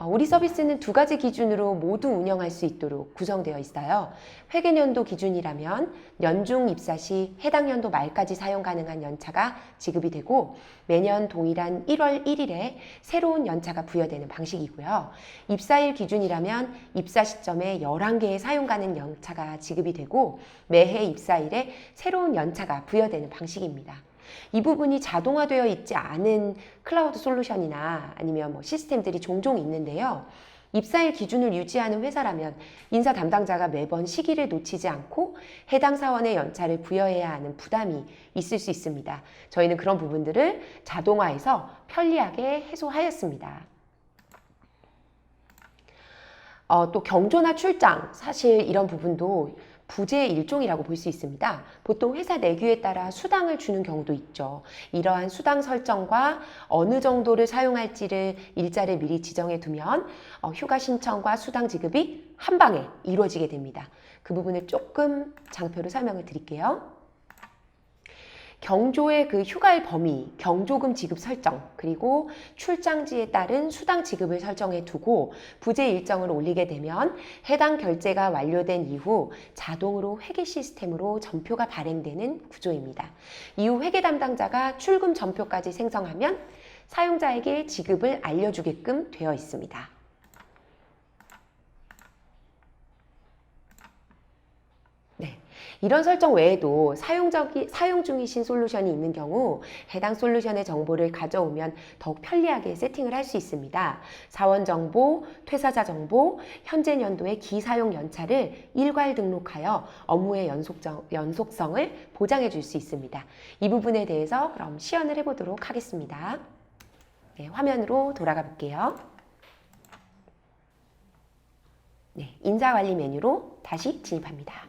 우리 서비스는 두 가지 기준으로 모두 운영할 수 있도록 구성되어 있어요. 회계연도 기준이라면 연중 입사 시 해당 연도 말까지 사용 가능한 연차가 지급이 되고 매년 동일한 1월 1일에 새로운 연차가 부여되는 방식이고요. 입사일 기준이라면 입사 시점에 11개의 사용 가능 연차가 지급이 되고 매해 입사일에 새로운 연차가 부여되는 방식입니다. 이 부분이 자동화되어 있지 않은 클라우드 솔루션이나 아니면 뭐 시스템들이 종종 있는데요. 입사일 기준을 유지하는 회사라면 인사 담당자가 매번 시기를 놓치지 않고 해당 사원의 연차를 부여해야 하는 부담이 있을 수 있습니다. 저희는 그런 부분들을 자동화해서 편리하게 해소하였습니다. 또 경조나 출장, 사실 이런 부분도 부재의 일종이라고 볼 수 있습니다. 보통 회사 내규에 따라 수당을 주는 경우도 있죠. 이러한 수당 설정과 어느 정도를 사용할지를 일자를 미리 지정해 두면 휴가 신청과 수당 지급이 한 방에 이루어지게 됩니다. 그 부분을 조금 장표로 설명을 드릴게요. 경조의 그 휴가일 범위, 경조금 지급 설정, 그리고 출장지에 따른 수당 지급을 설정해 두고 부재 일정을 올리게 되면 해당 결제가 완료된 이후 자동으로 회계 시스템으로 전표가 발행되는 구조입니다. 이후 회계 담당자가 출금 전표까지 생성하면 사용자에게 지급을 알려주게끔 되어 있습니다. 네, 이런 설정 외에도 사용 중이신 솔루션이 있는 경우 해당 솔루션의 정보를 가져오면 더욱 편리하게 세팅을 할 수 있습니다. 사원 정보, 퇴사자 정보, 현재 연도의 기사용 연차를 일괄 등록하여 업무의 연속성을 보장해 줄 수 있습니다. 이 부분에 대해서 그럼 시연을 해보도록 하겠습니다. 네, 화면으로 돌아가 볼게요. 네, 인사관리 메뉴로 다시 진입합니다.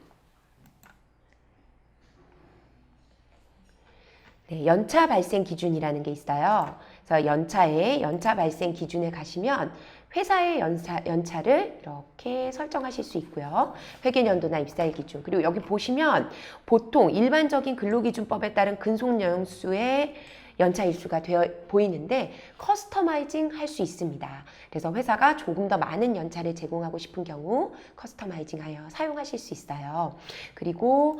네, 연차 발생 기준이라는 게 있어요. 그래서 연차 발생 기준에 가시면 회사의 연차를 이렇게 설정하실 수 있고요. 회계연도나 입사일 기준. 그리고 여기 보시면 보통 일반적인 근로기준법에 따른 근속연수의 연차 일수가 되어 보이는데 커스터마이징 할 수 있습니다. 그래서 회사가 조금 더 많은 연차를 제공하고 싶은 경우 커스터마이징 하여 사용하실 수 있어요. 그리고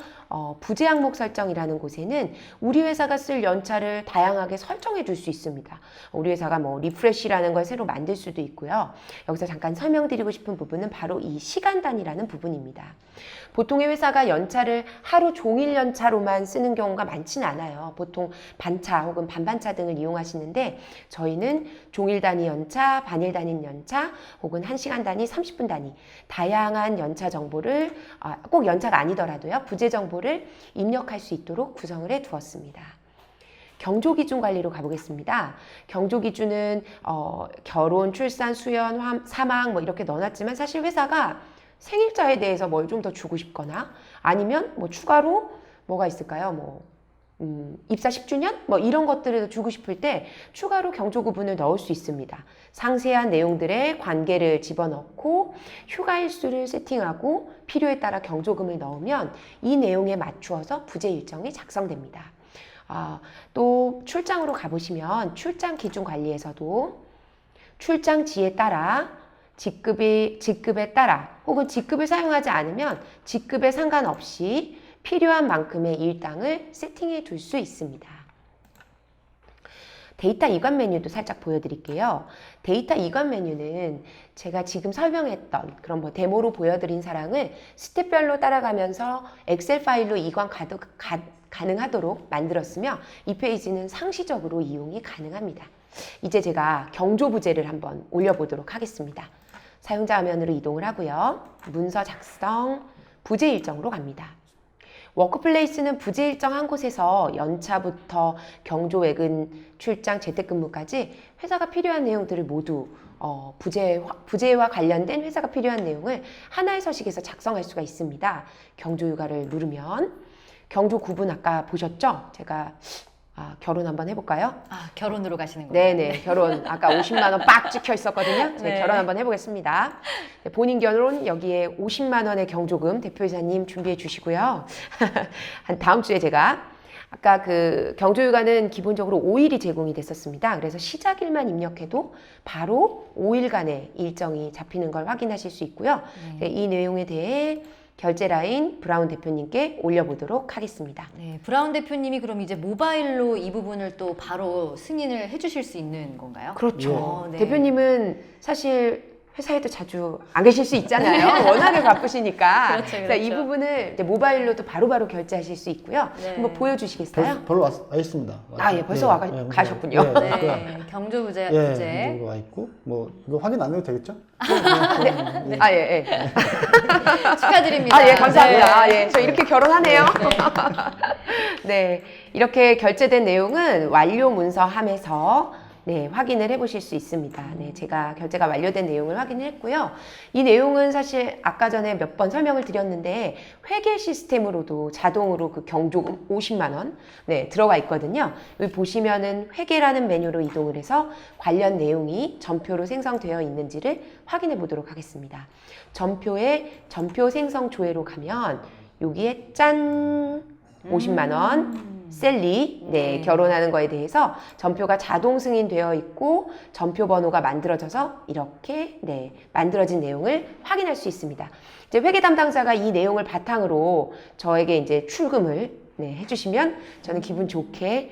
부재 항목 설정이라는 곳에는 우리 회사가 쓸 연차를 다양하게 설정해 줄 수 있습니다. 우리 회사가 뭐 리프레시라는 걸 새로 만들 수도 있고요. 여기서 잠깐 설명드리고 싶은 부분은 바로 이 시간 단위라는 부분입니다. 보통의 회사가 연차를 하루 종일 연차로만 쓰는 경우가 많지는 않아요. 보통 반차 혹은 반반차 등을 이용하시는데 저희는 종일 단위 연차, 반일 단위 연차 혹은 1시간 단위, 30분 단위 다양한 연차 정보를 꼭 연차가 아니더라도요. 부재 정보를 입력할 수 있도록 구성을 해 두었습니다. 경조기준 관리로 가보겠습니다. 경조기준은 결혼, 출산, 수연, 사망 뭐 이렇게 넣어놨지만 사실 회사가 생일자에 대해서 뭘 좀 더 주고 싶거나 아니면 뭐 추가로 뭐가 있을까요? 입사 10주년? 뭐 이런 것들을 주고 싶을 때 추가로 경조 구분을 넣을 수 있습니다. 상세한 내용들의 관계를 집어넣고 휴가일수를 세팅하고 필요에 따라 경조금을 넣으면 이 내용에 맞추어서 부재 일정이 작성됩니다. 또 출장으로 가보시면 출장 기준 관리에서도 출장지에 따라 직급에 따라 혹은 직급을 사용하지 않으면 직급에 상관없이 필요한 만큼의 일당을 세팅해 둘 수 있습니다. 데이터 이관 메뉴도 살짝 보여드릴게요. 데이터 이관 메뉴는 제가 지금 설명했던 그런 데모로 보여드린 사항을 스텝별로 따라가면서 엑셀 파일로 이관 가능하도록 만들었으며 이 페이지는 상시적으로 이용이 가능합니다. 이제 제가 경조 부재를 한번 올려보도록 하겠습니다. 사용자 화면으로 이동을 하고요. 문서 작성, 부재 일정으로 갑니다. 워크플레이스는 부재 일정 한 곳에서 연차부터 경조, 외근, 출장, 재택근무까지 회사가 필요한 내용들을 모두 부재와 관련된 회사가 필요한 내용을 하나의 서식에서 작성할 수가 있습니다. 경조휴가를 누르면 경조 구분 아까 보셨죠? 제가 결혼 한번 해볼까요? 결혼으로 가시는 거예요? 네네, 결혼. 아까 50만 원 빡 찍혀 있었거든요. 제가 결혼 한번 해보겠습니다. 본인 결혼 여기에 50만 원의 경조금 대표이사님 준비해 주시고요. 한 다음 주에 제가 아까 그 경조휴가는 기본적으로 5일이 제공이 됐었습니다. 그래서 시작일만 입력해도 바로 5일간의 일정이 잡히는 걸 확인하실 수 있고요. 이 내용에 대해 결제 라인 브라운 대표님께 올려보도록 하겠습니다. 네, 브라운 대표님이 그럼 이제 모바일로 이 부분을 또 바로 승인을 해주실 수 있는 건가요? 그렇죠. 네. 대표님은 사실 회사에도 자주 안 계실 수 있잖아요. 워낙에 바쁘시니까. 그렇죠, 그래서 이 그렇죠. 부분을 이제 모바일로도 바로바로 결제하실 수 있고요. 네. 한번 보여주시겠어요? 벌써 와 있습니다. 예, 벌써 가셨군요. 네, 경조 부재. 예, 와 있고 이거 확인 안 해도 되겠죠? 예. 축하드립니다. 예, 감사합니다. 네. 예, 저 이렇게 결혼하네요. 네, 이렇게 결제된 내용은 완료 문서함에서 확인을 해보실 수 있습니다. 제가 결제가 완료된 내용을 확인을 했고요. 이 내용은 사실 아까 전에 몇 번 설명을 드렸는데 회계 시스템으로도 자동으로 그 경조금 50만 원 들어가 있거든요. 여기 보시면은 회계라는 메뉴로 이동을 해서 관련 내용이 전표로 생성되어 있는지를 확인해 보도록 하겠습니다. 전표에 전표 생성 조회로 가면 여기에 짠 50만 원 셀리 네. 결혼하는 거에 대해서 전표가 자동 승인되어 있고 전표 번호가 만들어져서 이렇게 만들어진 내용을 확인할 수 있습니다. 이제 회계 담당자가 이 내용을 바탕으로 저에게 이제 출금을 해주시면 저는 기분 좋게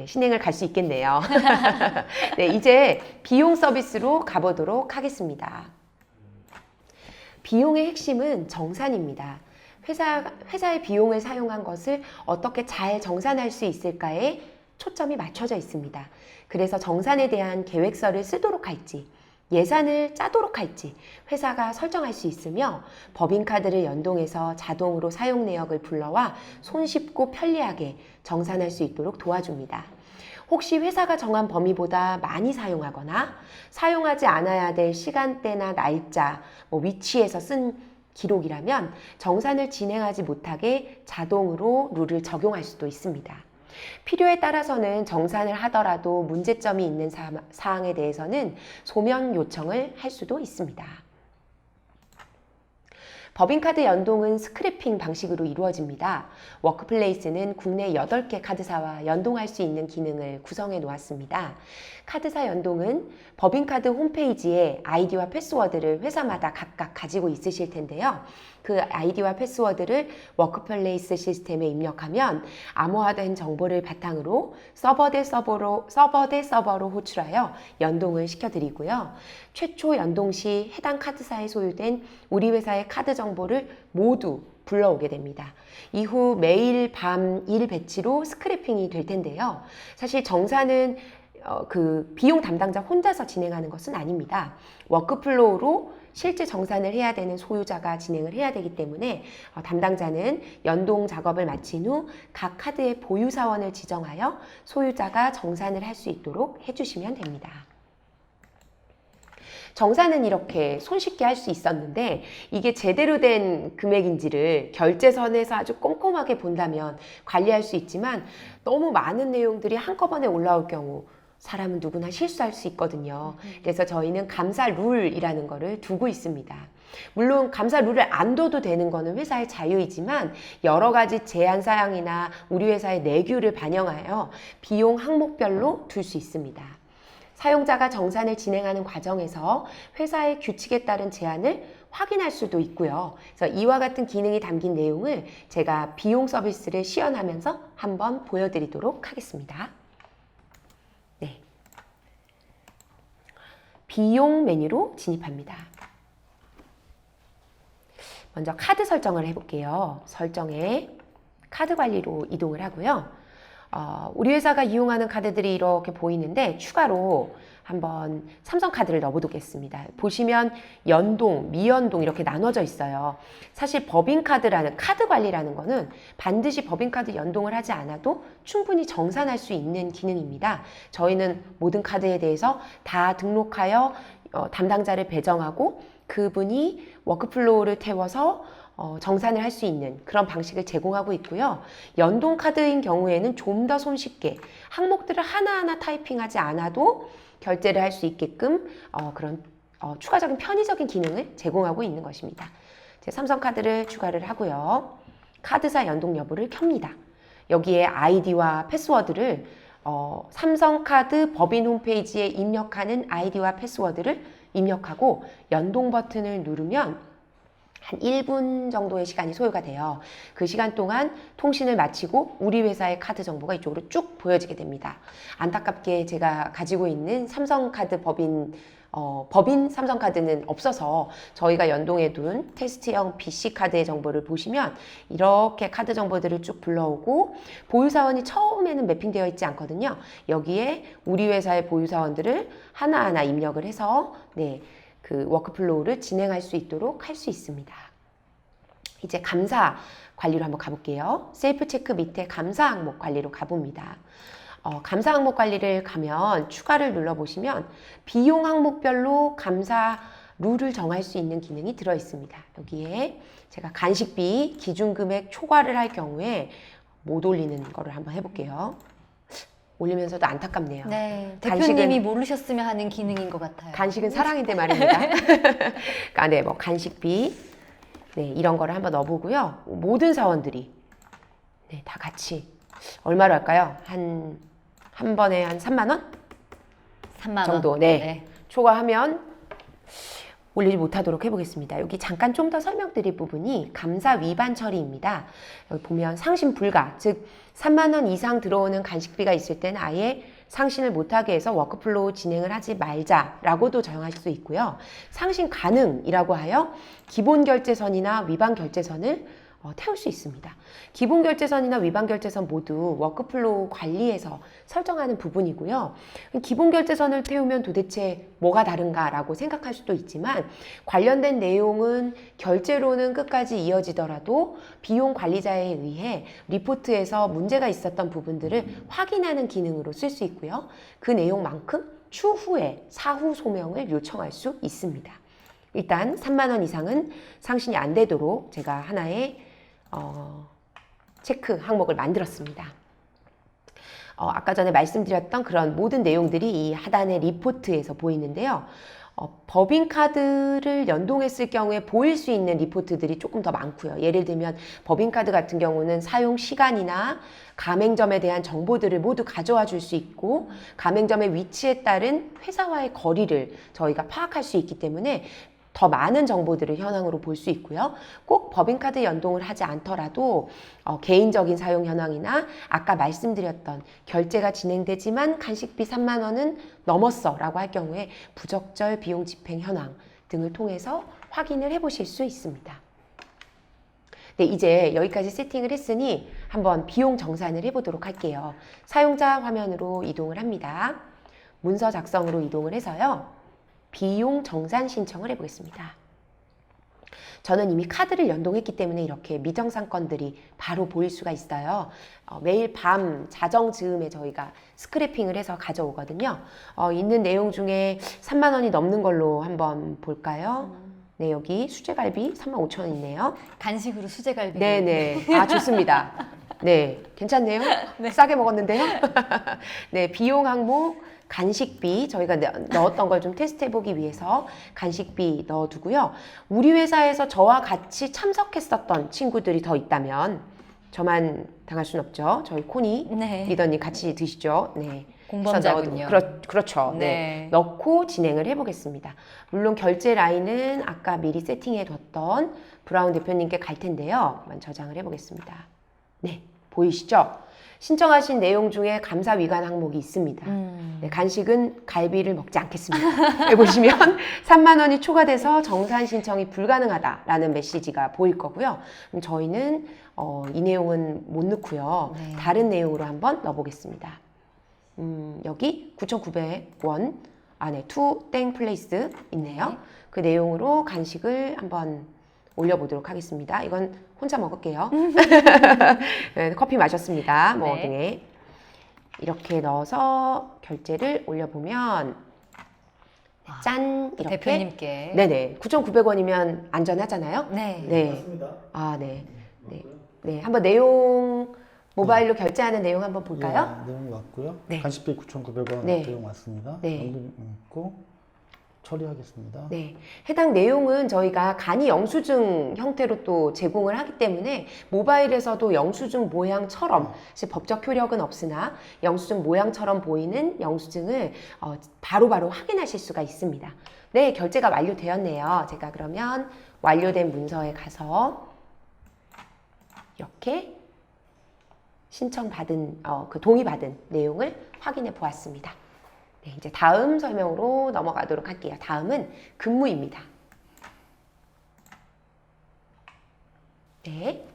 신행을 갈 수 있겠네요. 이제 비용 서비스로 가보도록 하겠습니다. 비용의 핵심은 정산입니다. 회사의 비용을 사용한 것을 어떻게 잘 정산할 수 있을까에 초점이 맞춰져 있습니다. 그래서 정산에 대한 계획서를 쓰도록 할지, 예산을 짜도록 할지 회사가 설정할 수 있으며 법인카드를 연동해서 자동으로 사용 내역을 불러와 손쉽고 편리하게 정산할 수 있도록 도와줍니다. 혹시 회사가 정한 범위보다 많이 사용하거나 사용하지 않아야 될 시간대나 날짜, 위치에서 쓴 기록이라면 정산을 진행하지 못하게 자동으로 룰을 적용할 수도 있습니다. 필요에 따라서는 정산을 하더라도 문제점이 있는 사항에 대해서는 소면 요청을 할 수도 있습니다. 법인카드 연동은 스크래핑 방식으로 이루어집니다. 워크플레이스는 국내 8개 카드사와 연동할 수 있는 기능을 구성해 놓았습니다. 카드사 연동은 법인카드 홈페이지에 아이디와 패스워드를 회사마다 각각 가지고 있으실 텐데요. 그 아이디와 패스워드를 워크플레이스 시스템에 입력하면 암호화된 정보를 바탕으로 서버 대 서버로 호출하여 연동을 시켜드리고요. 최초 연동 시 해당 카드사에 소유된 우리 회사의 카드 정보를 모두 불러오게 됩니다. 이후 매일 밤 일 배치로 스크래핑이 될 텐데요. 사실 정산은 그 비용 담당자 혼자서 진행하는 것은 아닙니다. 워크플로우로 실제 정산을 해야 되는 소유자가 진행을 해야 되기 때문에 담당자는 연동 작업을 마친 후 각 카드의 보유사원을 지정하여 소유자가 정산을 할 수 있도록 해주시면 됩니다. 정산은 이렇게 손쉽게 할 수 있었는데 이게 제대로 된 금액인지를 결제선에서 아주 꼼꼼하게 본다면 관리할 수 있지만 너무 많은 내용들이 한꺼번에 올라올 경우 사람은 누구나 실수할 수 있거든요. 그래서 저희는 감사 룰이라는 거를 두고 있습니다. 물론 감사 룰을 안 둬도 되는 거는 회사의 자유이지만 여러 가지 제한 사항이나 우리 회사의 내규를 반영하여 비용 항목별로 둘 수 있습니다. 사용자가 정산을 진행하는 과정에서 회사의 규칙에 따른 제한을 확인할 수도 있고요. 그래서 이와 같은 기능이 담긴 내용을 제가 비용 서비스를 시연하면서 한번 보여드리도록 하겠습니다. 비용 메뉴로 진입합니다. 먼저 카드 설정을 해볼게요. 설정에 카드 관리로 이동을 하고요. 우리 회사가 이용하는 카드들이 이렇게 보이는데 추가로 한번 삼성카드를 넣어보겠습니다. 보시면 연동, 미연동 이렇게 나눠져 있어요. 사실 법인카드라는 카드 관리라는 거는 반드시 법인카드 연동을 하지 않아도 충분히 정산할 수 있는 기능입니다. 저희는 모든 카드에 대해서 다 등록하여 담당자를 배정하고 그분이 워크플로우를 태워서 정산을 할 수 있는 그런 방식을 제공하고 있고요. 연동 카드인 경우에는 좀 더 손쉽게 항목들을 하나하나 타이핑하지 않아도 결제를 할 수 있게끔 그런 추가적인 편의적인 기능을 제공하고 있는 것입니다. 제 삼성카드를 추가를 하고요. 카드사 연동 여부를 켭니다. 여기에 아이디와 패스워드를 삼성카드 법인 홈페이지에 입력하는 아이디와 패스워드를 입력하고 연동 버튼을 누르면 한 1분 정도의 시간이 소요가 돼요. 그 시간 동안 통신을 마치고 우리 회사의 카드 정보가 이쪽으로 쭉 보여지게 됩니다. 안타깝게 제가 가지고 있는 삼성카드 법인 삼성카드는 없어서 저희가 연동해둔 테스트형 BC카드의 정보를 보시면 이렇게 카드 정보들을 쭉 불러오고 보유사원이 처음에는 매핑되어 있지 않거든요. 여기에 우리 회사의 보유사원들을 하나하나 입력을 해서 그 워크플로우를 진행할 수 있도록 할 수 있습니다. 이제 감사 관리로 한번 가볼게요. 셀프 체크 밑에 감사 항목 관리로 가봅니다. 감사 항목 관리를 가면 추가를 눌러보시면 비용 항목별로 감사 룰을 정할 수 있는 기능이 들어 있습니다. 여기에 제가 간식비 기준금액 초과를 할 경우에 못 올리는 거를 한번 해볼게요. 올리면서도 안타깝네요. 네, 대표님이 모르셨으면 하는 기능인 것 같아요. 간식은 사랑인데 말입니다. 그러니까 뭐 간식비 이런 거를 한번 넣어보고요. 모든 사원들이 다 같이 얼마로 할까요? 한 번에 한 3만 원 3만 원 정도. 네. 초과하면 올리지 못하도록 해보겠습니다. 여기 잠깐 좀 더 설명드릴 부분이 감사 위반 처리입니다. 여기 보면 상신 불가, 즉 3만 원 이상 들어오는 간식비가 있을 때는 아예 상신을 못하게 해서 워크플로우 진행을 하지 말자라고도 정하실 수 있고요. 상신 가능이라고 하여 기본 결제선이나 위반 결제선을 태울 수 있습니다. 기본 결제선이나 위반 결제선 모두 워크플로우 관리에서 설정하는 부분이고요. 기본 결제선을 태우면 도대체 뭐가 다른가라고 생각할 수도 있지만 관련된 내용은 결제로는 끝까지 이어지더라도 비용 관리자에 의해 리포트에서 문제가 있었던 부분들을 확인하는 기능으로 쓸 수 있고요. 그 내용만큼 추후에 사후 소명을 요청할 수 있습니다. 일단 3만 원 이상은 상신이 안 되도록 제가 하나의 체크 항목을 만들었습니다. 아까 전에 말씀드렸던 그런 모든 내용들이 이 하단의 리포트에서 보이는데요. 법인카드를 연동했을 경우에 보일 수 있는 리포트들이 조금 더 많고요. 예를 들면 법인카드 같은 경우는 사용 시간이나 가맹점에 대한 정보들을 모두 가져와 줄 수 있고 가맹점의 위치에 따른 회사와의 거리를 저희가 파악할 수 있기 때문에 더 많은 정보들을 현황으로 볼 수 있고요. 꼭 법인카드 연동을 하지 않더라도 개인적인 사용 현황이나 아까 말씀드렸던 결제가 진행되지만 간식비 3만 원은 넘었어 라고 할 경우에 부적절 비용 집행 현황 등을 통해서 확인을 해보실 수 있습니다. 네, 이제 여기까지 세팅을 했으니 한번 비용 정산을 해보도록 할게요. 사용자 화면으로 이동을 합니다. 문서 작성으로 이동을 해서요. 비용 정산 신청을 해보겠습니다. 저는 이미 카드를 연동했기 때문에 이렇게 미정상권들이 바로 보일 수가 있어요. 매일 밤 자정 즈음에 저희가 스크래핑을 해서 가져오거든요. 있는 내용 중에 3만 원이 넘는 걸로 한번 볼까요? 네, 여기 수제갈비 35,000원 있네요. 간식으로 수제갈비. 네네. 아, 좋습니다. 네, 괜찮네요. 네. 싸게 먹었는데요. 네, 비용 항목 간식비 저희가 넣었던 걸 좀 테스트해 보기 위해서 간식비 넣어두고요. 우리 회사에서 저와 같이 참석했었던 친구들이 더 있다면 저만 당할 순 없죠. 저희 코니 네. 리더님 같이 드시죠. 네. 공범자군요. 그렇죠. 네. 네. 넣고 진행을 해보겠습니다. 물론 결제 라인은 아까 미리 세팅해 뒀던 브라운 대표님께 갈 텐데요. 한번 저장을 해보겠습니다. 네, 보이시죠? 신청하신 내용 중에 감사 위반 항목이 있습니다. 네, 간식은 갈비를 먹지 않겠습니다. 여기 보시면 3만 원이 초과돼서 정산 신청이 불가능하다라는 메시지가 보일 거고요. 그럼 저희는 이 내용은 못 넣고요. 네. 다른 내용으로 한번 넣어보겠습니다. 여기 9,900원 안에 투땡 플레이스 있네요. 네. 그 내용으로 간식을 한번 올려보도록 하겠습니다. 이건 혼자 먹을게요. 네, 커피 마셨습니다. 뭐 네. 등에 이렇게 넣어서 결제를 올려보면 짠 이렇게 대표님께. 네네 9,900원이면 안전하잖아요. 네. 네. 맞습니다. 아 네. 네. 네. 한번 내용 모바일로 결제하는 내용 한번 볼까요? 예, 내용이 왔고요. 네. 간식비 9,900원 네. 내용 왔습니다. 네. 있고 처리하겠습니다. 네, 해당 내용은 저희가 간이 영수증 형태로 또 제공을 하기 때문에 모바일에서도 영수증 모양처럼 사실 법적 효력은 없으나 영수증 모양처럼 보이는 영수증을 바로바로 확인하실 수가 있습니다. 네, 결제가 완료되었네요. 제가 그러면 완료된 문서에 가서 이렇게 신청받은 그 동의받은 내용을 확인해 보았습니다. 네, 이제 다음 설명으로 넘어가도록 할게요. 다음은 근무입니다. 네.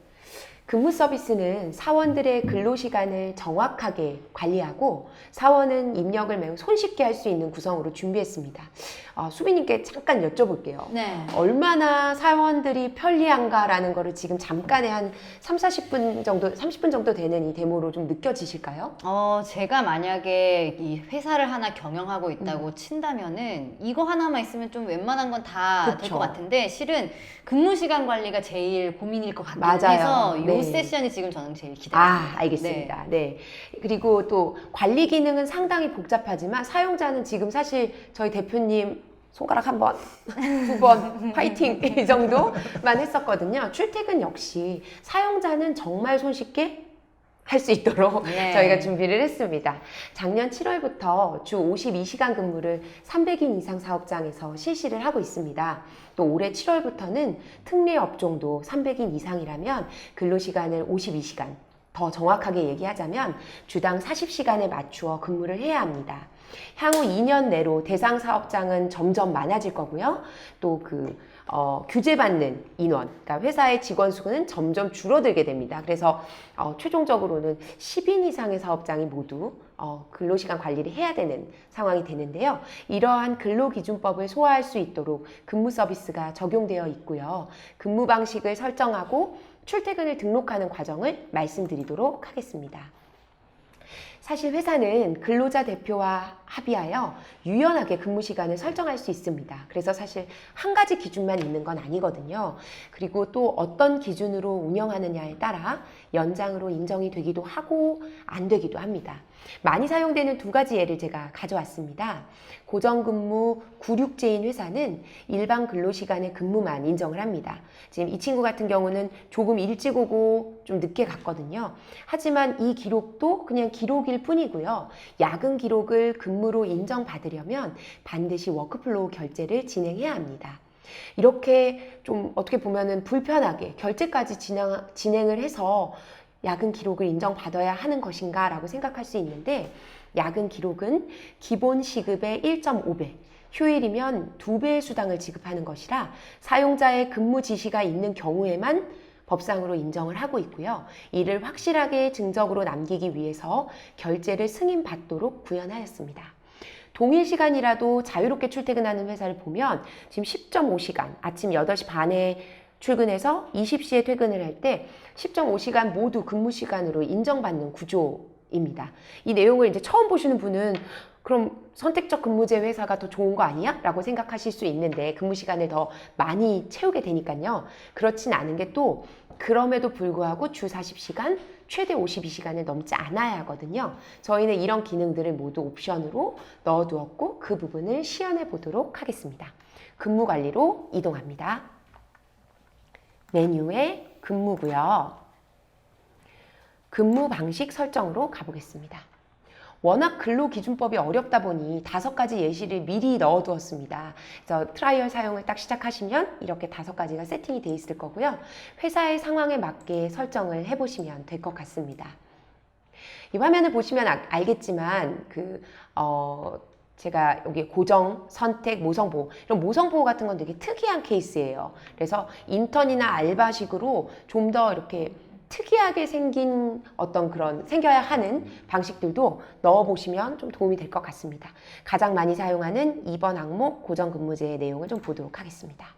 근무 서비스는 사원들의 근로시간을 정확하게 관리하고 사원은 입력을 매우 손쉽게 할 수 있는 구성으로 준비했습니다. 수빈님께 잠깐 여쭤볼게요. 네. 얼마나 사원들이 편리한가라는 거를 지금 잠깐의 한 30분 정도 되는 이 데모로 좀 느껴지실까요? 제가 만약에 이 회사를 하나 경영하고 있다고 친다면은 이거 하나만 있으면 좀 웬만한 건 다 될 그쵸. 것 같은데 실은 근무 시간 관리가 제일 고민일 것 같긴 맞아요. 해서 이 네. 세션이 지금 저는 제일 기대됩니다. 알겠습니다. 네. 그리고 또 관리 기능은 상당히 복잡하지만 사용자는 지금 사실 저희 대표님 손가락 한 번, 두 번, 화이팅! 이 정도만 했었거든요. 출퇴근 역시 사용자는 정말 손쉽게 할 수 있도록 네. 저희가 준비를 했습니다. 작년 7월부터 주 52시간 근무를 300인 이상 사업장에서 실시를 하고 있습니다. 또 올해 7월부터는 특례 업종도 300인 이상이라면 근로시간을 52시간, 더 정확하게 얘기하자면 주당 40시간에 맞추어 근무를 해야 합니다. 향후 2년 내로 대상 사업장은 점점 많아질 거고요. 또 규제받는 인원, 그러니까 회사의 직원 수는 점점 줄어들게 됩니다. 그래서 최종적으로는 10인 이상의 사업장이 모두 근로시간 관리를 해야 되는 상황이 되는데요. 이러한 근로기준법을 소화할 수 있도록 근무 서비스가 적용되어 있고요. 근무 방식을 설정하고 출퇴근을 등록하는 과정을 말씀드리도록 하겠습니다. 사실 회사는 근로자 대표와 합의하여 유연하게 근무 시간을 설정할 수 있습니다. 그래서 사실 한 가지 기준만 있는 건 아니거든요. 그리고 또 어떤 기준으로 운영하느냐에 따라 연장으로 인정이 되기도 하고 안 되기도 합니다. 많이 사용되는 두 가지 예를 제가 가져왔습니다. 고정근무 96제인 회사는 일반 근로시간의 근무만 인정을 합니다. 지금 이 친구 같은 경우는 조금 일찍 오고 좀 늦게 갔거든요. 하지만 이 기록도 그냥 기록일 뿐이고요. 야근 기록을 근무로 인정받으려면 반드시 워크플로우 결제를 진행해야 합니다. 이렇게 좀 어떻게 보면은 불편하게 결제까지 진행을 해서 야근 기록을 인정받아야 하는 것인가 라고 생각할 수 있는데, 야근 기록은 기본 시급의 1.5배, 휴일이면 2배의 수당을 지급하는 것이라 사용자의 근무 지시가 있는 경우에만 법상으로 인정을 하고 있고요. 이를 확실하게 증적으로 남기기 위해서 결제를 승인받도록 구현하였습니다. 동일 시간이라도 자유롭게 출퇴근하는 회사를 보면 지금 10.5시간, 아침 8시 반에 출근해서 20시에 퇴근을 할 때 10.5시간 모두 근무 시간으로 인정받는 구조입니다. 이 내용을 이제 처음 보시는 분은 그럼 선택적 근무제 회사가 더 좋은 거 아니야? 라고 생각하실 수 있는데, 근무 시간을 더 많이 채우게 되니까요. 그렇진 않은 게 또 그럼에도 불구하고 주 40시간, 최대 52시간을 넘지 않아야 하거든요. 저희는 이런 기능들을 모두 옵션으로 넣어두었고 그 부분을 시연해 보도록 하겠습니다. 근무 관리로 이동합니다. 메뉴에 근무고요. 근무 방식 설정으로 가보겠습니다. 워낙 근로기준법이 어렵다 보니 5가지 예시를 미리 넣어두었습니다. 그래서 트라이얼 사용을 딱 시작하시면 이렇게 5가지가 세팅이 되어 있을 거고요. 회사의 상황에 맞게 설정을 해보시면 될 것 같습니다. 이 화면을 보시면 알겠지만 제가 여기 고정, 선택, 모성보호, 이런 모성보호 같은 건 되게 특이한 케이스예요. 그래서 인턴이나 알바식으로 좀 더 이렇게 특이하게 생긴 어떤 그런 생겨야 하는 방식들도 넣어보시면 좀 도움이 될 것 같습니다. 가장 많이 사용하는 2번 항목 고정근무제의 내용을 좀 보도록 하겠습니다.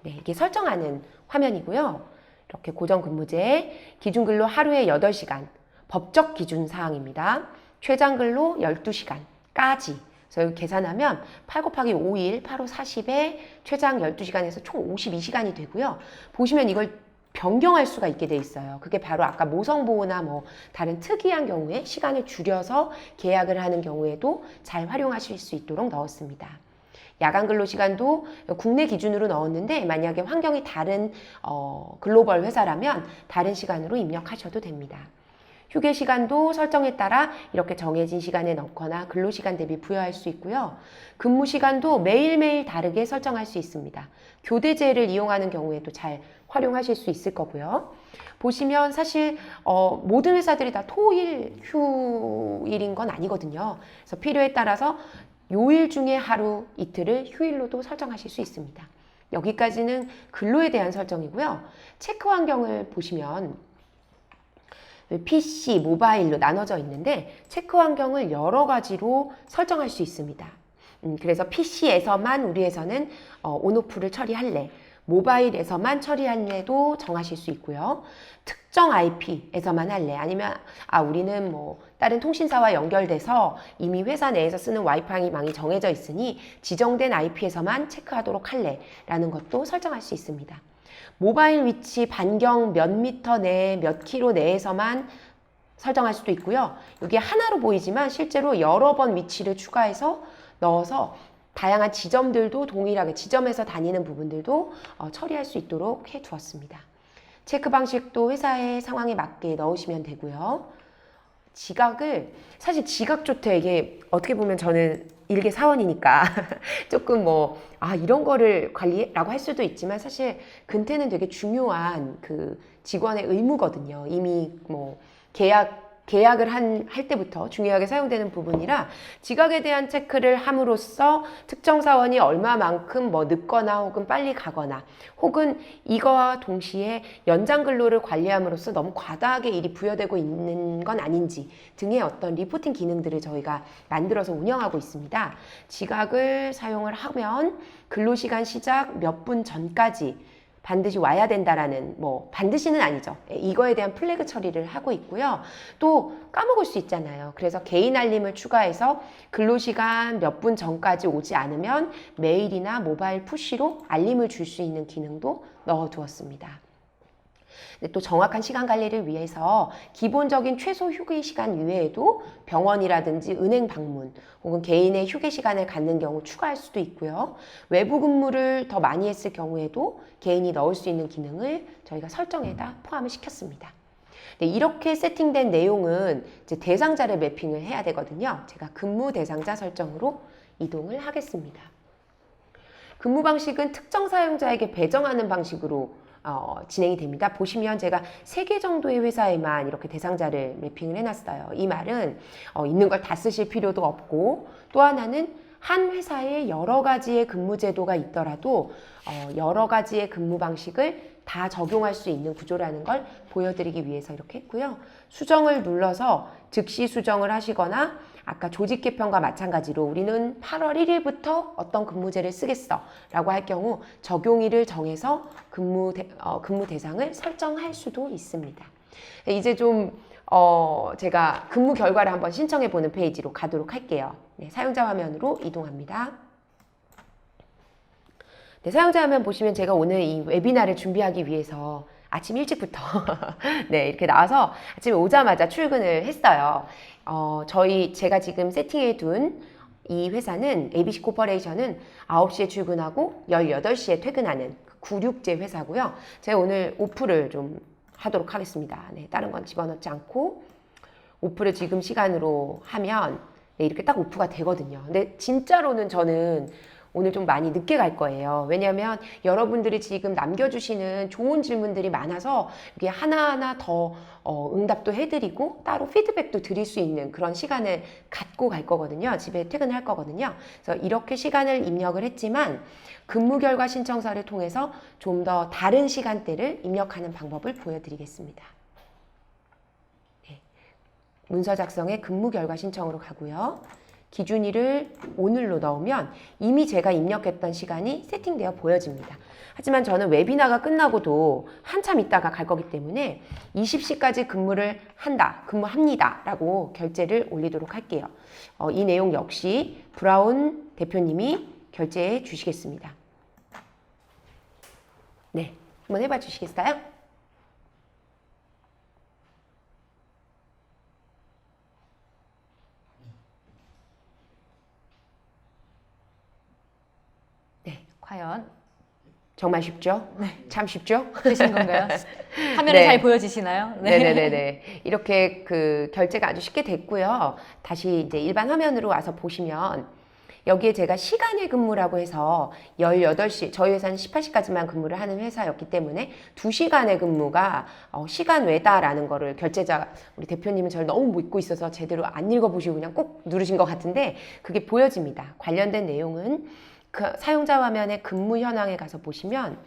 네, 이게 설정하는 화면이고요. 이렇게 고정근무제, 기준근로 하루에 8시간, 법적 기준 사항입니다. 최장근로 12시간까지. 그래서 여기 계산하면 8 곱하기 5일, 8, 5, 40에 최장 12시간에서 총 52시간이 되고요. 보시면 이걸 변경할 수가 있게 돼 있어요. 그게 바로 아까 모성보호나 다른 특이한 경우에 시간을 줄여서 계약을 하는 경우에도 잘 활용하실 수 있도록 넣었습니다. 야간 근로 시간도 국내 기준으로 넣었는데 만약에 환경이 다른 글로벌 회사라면 다른 시간으로 입력하셔도 됩니다. 휴게 시간도 설정에 따라 이렇게 정해진 시간에 넣거나 근로시간 대비 부여할 수 있고요. 근무 시간도 매일매일 다르게 설정할 수 있습니다. 교대제를 이용하는 경우에도 잘 활용하실 수 있을 거고요. 보시면 사실 모든 회사들이 다 토일 휴일인 건 아니거든요. 그래서 필요에 따라서 요일 중에 하루 이틀을 휴일로도 설정하실 수 있습니다. 여기까지는 근로에 대한 설정이고요. 체크 환경을 보시면 PC, 모바일로 나눠져 있는데 체크 환경을 여러 가지로 설정할 수 있습니다. 그래서 PC에서만 우리 회사는 온오프를 처리할래, 모바일에서만 처리할래도 정하실 수 있고요. 특정 IP에서만 할래, 아니면 우리는 다른 통신사와 연결돼서 이미 회사 내에서 쓰는 와이파이 망이 정해져 있으니 지정된 IP에서만 체크하도록 할래 라는 것도 설정할 수 있습니다. 모바일 위치 반경 몇 미터 내, 몇 킬로 내에서만 설정할 수도 있고요. 여기 하나로 보이지만 실제로 여러 번 위치를 추가해서 넣어서 다양한 지점들도 동일하게 지점에서 다니는 부분들도 처리할 수 있도록 해두었습니다. 체크 방식도 회사의 상황에 맞게 넣으시면 되고요. 지각을, 사실 지각 조퇴, 이게 어떻게 보면 저는 일개 사원이니까 조금 이런 거를 관리라고 할 수도 있지만, 사실 근태는 되게 중요한 그 직원의 의무거든요. 이미 계약을 할 때부터 중요하게 사용되는 부분이라, 지각에 대한 체크를 함으로써 특정 사원이 얼마만큼 늦거나 혹은 빨리 가거나, 혹은 이거와 동시에 연장 근로를 관리함으로써 너무 과다하게 일이 부여되고 있는 건 아닌지 등의 어떤 리포팅 기능들을 저희가 만들어서 운영하고 있습니다. 지각을 사용을 하면 근로시간 시작 몇 분 전까지 반드시 와야 된다라는, 반드시는 아니죠. 이거에 대한 플래그 처리를 하고 있고요. 또 까먹을 수 있잖아요. 그래서 개인 알림을 추가해서 근로시간 몇 분 전까지 오지 않으면 메일이나 모바일 푸시로 알림을 줄 수 있는 기능도 넣어두었습니다. 또 정확한 시간 관리를 위해서 기본적인 최소 휴게 시간 이외에도 병원이라든지 은행 방문 혹은 개인의 휴게 시간을 갖는 경우 추가할 수도 있고요. 외부 근무를 더 많이 했을 경우에도 개인이 넣을 수 있는 기능을 저희가 설정에다 포함을 시켰습니다. 네, 이렇게 세팅된 내용은 이제 대상자를 매핑을 해야 되거든요. 제가 근무 대상자 설정으로 이동을 하겠습니다. 근무 방식은 특정 사용자에게 배정하는 방식으로 진행이 됩니다. 보시면 제가 3개 정도의 회사에만 이렇게 대상자를 매핑을 해놨어요. 이 말은 있는 걸 다 쓰실 필요도 없고, 또 하나는 한 회사에 여러 가지의 근무 제도가 있더라도 여러 가지의 근무 방식을 다 적용할 수 있는 구조라는 걸 보여드리기 위해서 이렇게 했고요. 수정을 눌러서 즉시 수정을 하시거나, 아까 조직 개편과 마찬가지로 우리는 8월 1일부터 어떤 근무제를 쓰겠어 라고 할 경우 적용일을 정해서 근무 대상을 설정할 수도 있습니다. 이제 좀 제가 근무 결과를 한번 신청해 보는 페이지로 가도록 할게요. 네, 사용자 화면으로 이동합니다. 네, 사용자 화면 보시면 제가 오늘 이 웨비나를 준비하기 위해서 아침 일찍부터 네, 이렇게 나와서 아침에 오자마자 출근을 했어요. 제가 지금 세팅해 둔 이 회사는, ABC 코퍼레이션은 9시에 출근하고 18시에 퇴근하는 96제 회사고요. 제가 오늘 오프를 좀 하도록 하겠습니다. 네, 다른 건 집어넣지 않고 오프를 지금 시간으로 하면 네, 이렇게 딱 오프가 되거든요. 근데 진짜로는 저는 오늘 좀 많이 늦게 갈 거예요. 왜냐하면 여러분들이 지금 남겨주시는 좋은 질문들이 많아서 이게 하나하나 더 응답도 해드리고 따로 피드백도 드릴 수 있는 그런 시간을 갖고 갈 거거든요. 집에 퇴근할 거거든요. 그래서 이렇게 시간을 입력을 했지만 근무 결과 신청서를 통해서 좀 더 다른 시간대를 입력하는 방법을 보여드리겠습니다. 네. 문서 작성에 근무 결과 신청으로 가고요. 기준일을 오늘로 넣으면 이미 제가 입력했던 시간이 세팅되어 보여집니다. 하지만 저는 웨비나가 끝나고도 한참 있다가 갈 거기 때문에 20시까지 근무합니다 라고 결제를 올리도록 할게요. 이 내용 역시 브라운 대표님이 결제해 주시겠습니다. 네, 한번 해봐 주시겠어요? 과연 정말 쉽죠? 네. 참 쉽죠? 되신 건가요? 화면에 네. 잘 보여지시나요? 네네네네. 이렇게 그 결제가 아주 쉽게 됐고요. 다시 이제 일반 화면으로 와서 보시면 여기에 제가 시간의 근무라고 해서 18시, 저희 회사는 18시까지만 근무를 하는 회사였기 때문에 2시간의 근무가 시간 외다라는 거를 결제자, 우리 대표님은 저를 너무 믿고 있어서 제대로 안 읽어보시고 그냥 꼭 누르신 것 같은데 그게 보여집니다. 관련된 내용은 그 사용자 화면의 근무 현황에 가서 보시면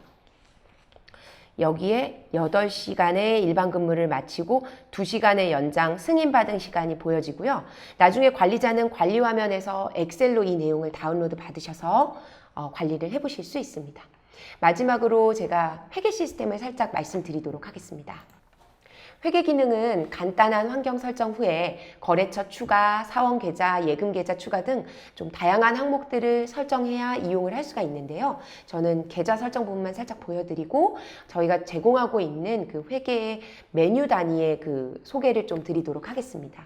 여기에 8시간의 일반 근무를 마치고 2시간의 연장 승인받은 시간이 보여지고요. 나중에 관리자는 관리 화면에서 엑셀로 이 내용을 다운로드 받으셔서 관리를 해보실 수 있습니다. 마지막으로 제가 회계 시스템을 살짝 말씀드리도록 하겠습니다. 회계 기능은 간단한 환경 설정 후에 거래처 추가, 사원 계좌, 예금 계좌 추가 등 좀 다양한 항목들을 설정해야 이용을 할 수가 있는데요. 저는 계좌 설정 부분만 살짝 보여드리고 저희가 제공하고 있는 그 회계 메뉴 단위의 그 소개를 좀 드리도록 하겠습니다.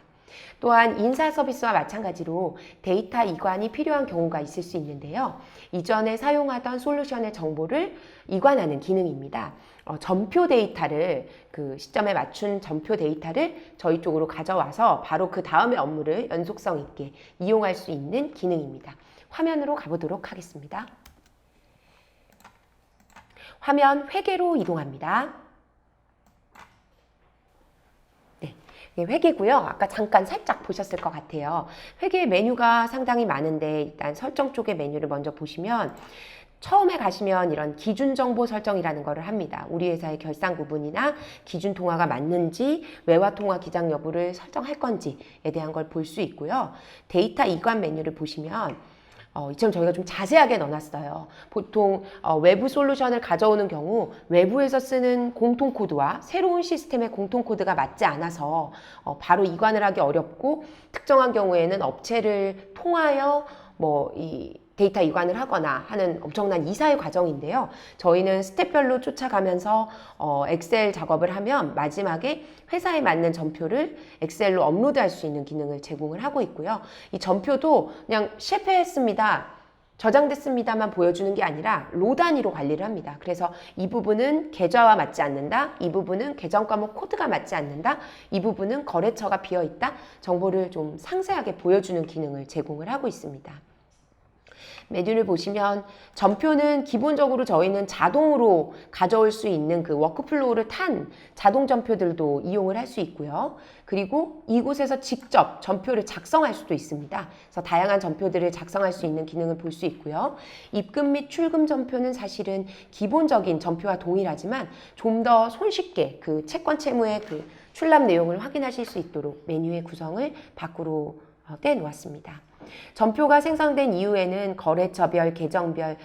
또한 인사 서비스와 마찬가지로 데이터 이관이 필요한 경우가 있을 수 있는데요. 이전에 사용하던 솔루션의 정보를 이관하는 기능입니다. 전표 데이터를 그 시점에 맞춘 전표 데이터를 저희 쪽으로 가져와서 바로 그 다음의 업무를 연속성 있게 이용할 수 있는 기능입니다. 화면으로 가보도록 하겠습니다. 화면 회계로 이동합니다. 네, 회계고요. 아까 잠깐 살짝 보셨을 것 같아요. 회계 메뉴가 상당히 많은데 일단 설정 쪽의 메뉴를 먼저 보시면 처음에 가시면 이런 기준 정보 설정이라는 거를 합니다. 우리 회사의 결산 구분이나 기준 통화가 맞는지 외화 통화 기장 여부를 설정할 건지에 대한 걸 볼 수 있고요. 데이터 이관 메뉴를 보시면 이처럼 저희가 좀 자세하게 넣어놨어요. 보통 외부 솔루션을 가져오는 경우 외부에서 쓰는 공통코드와 새로운 시스템의 공통코드가 맞지 않아서 바로 이관을 하기 어렵고 특정한 경우에는 업체를 통하여 이 데이터 이관을 하거나 하는 엄청난 이사의 과정인데요. 저희는 스텝별로 쫓아가면서 엑셀 작업을 하면 마지막에 회사에 맞는 전표를 엑셀로 업로드할 수 있는 기능을 제공을 하고 있고요. 이 전표도 그냥 실패했습니다, 저장됐습니다만 보여주는 게 아니라 로 단위로 관리를 합니다. 그래서 이 부분은 계좌와 맞지 않는다, 이 부분은 계정 과목 코드가 맞지 않는다, 이 부분은 거래처가 비어있다, 정보를 좀 상세하게 보여주는 기능을 제공을 하고 있습니다. 메뉴를 보시면 전표는 기본적으로 저희는 자동으로 가져올 수 있는 그 워크플로우를 탄 자동 전표들도 이용을 할 수 있고요. 그리고 이곳에서 직접 전표를 작성할 수도 있습니다. 그래서 다양한 전표들을 작성할 수 있는 기능을 볼 수 있고요. 입금 및 출금 전표는 사실은 기본적인 전표와 동일하지만 좀 더 손쉽게 그 채권 채무의 그 출납 내용을 확인하실 수 있도록 메뉴의 구성을 밖으로 떼놓았습니다. 전표가 생성된 이후에는 거래처별, 계정별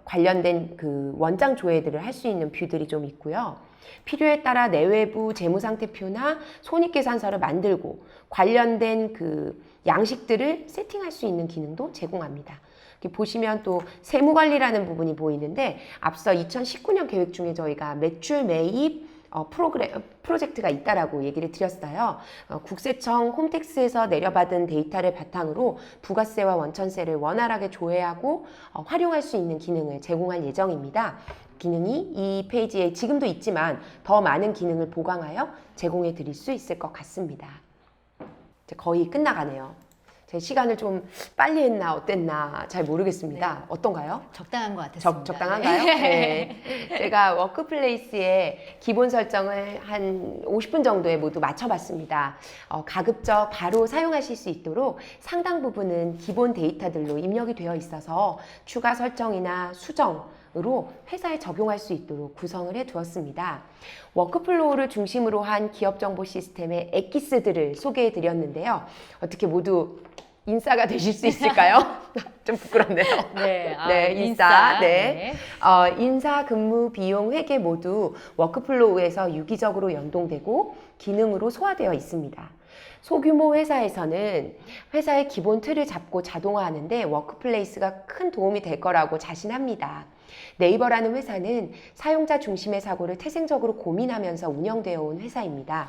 관련된 그 원장 조회들을 할 수 있는 뷰들이 좀 있고요. 필요에 따라 내외부 재무상태표나 손익계산서를 만들고 관련된 그 양식들을 세팅할 수 있는 기능도 제공합니다. 이렇게 보시면 또 세무관리라는 부분이 보이는데 앞서 2019년 계획 중에 저희가 매출 매입 프로젝트가 있다라고 얘기를 드렸어요. 국세청 홈택스에서 내려받은 데이터를 바탕으로 부가세와 원천세를 원활하게 조회하고 활용할 수 있는 기능을 제공할 예정입니다. 기능이 이 페이지에 지금도 있지만 더 많은 기능을 보강하여 제공해 드릴 수 있을 것 같습니다. 이제 거의 끝나가네요. 제 시간을 좀 빨리 했나 어땠나 잘 모르겠습니다. 네. 어떤가요? 적당한 것 같았습니다. 적당한가요? 네. 제가 워크플레이스의 기본 설정을 한 50분 정도에 모두 맞춰봤습니다. 가급적 바로 사용하실 수 있도록 상당 부분은 기본 데이터들로 입력이 되어 있어서 추가 설정이나 수정으로 회사에 적용할 수 있도록 구성을 해두었습니다. 워크플로우를 중심으로 한 기업정보 시스템의 엑기스들을 소개해 드렸는데요. 어떻게 모두 인싸가 되실 수 있을까요? 좀 부끄럽네요. 네, 네, 인싸. 네. 인사, 근무, 비용, 회계 모두 워크플로우에서 유기적으로 연동되고 기능으로 소화되어 있습니다. 소규모 회사에서는 회사의 기본 틀을 잡고 자동화하는데 워크플레이스가 큰 도움이 될 거라고 자신합니다. 네이버라는 회사는 사용자 중심의 사고를 태생적으로 고민하면서 운영되어 온 회사입니다.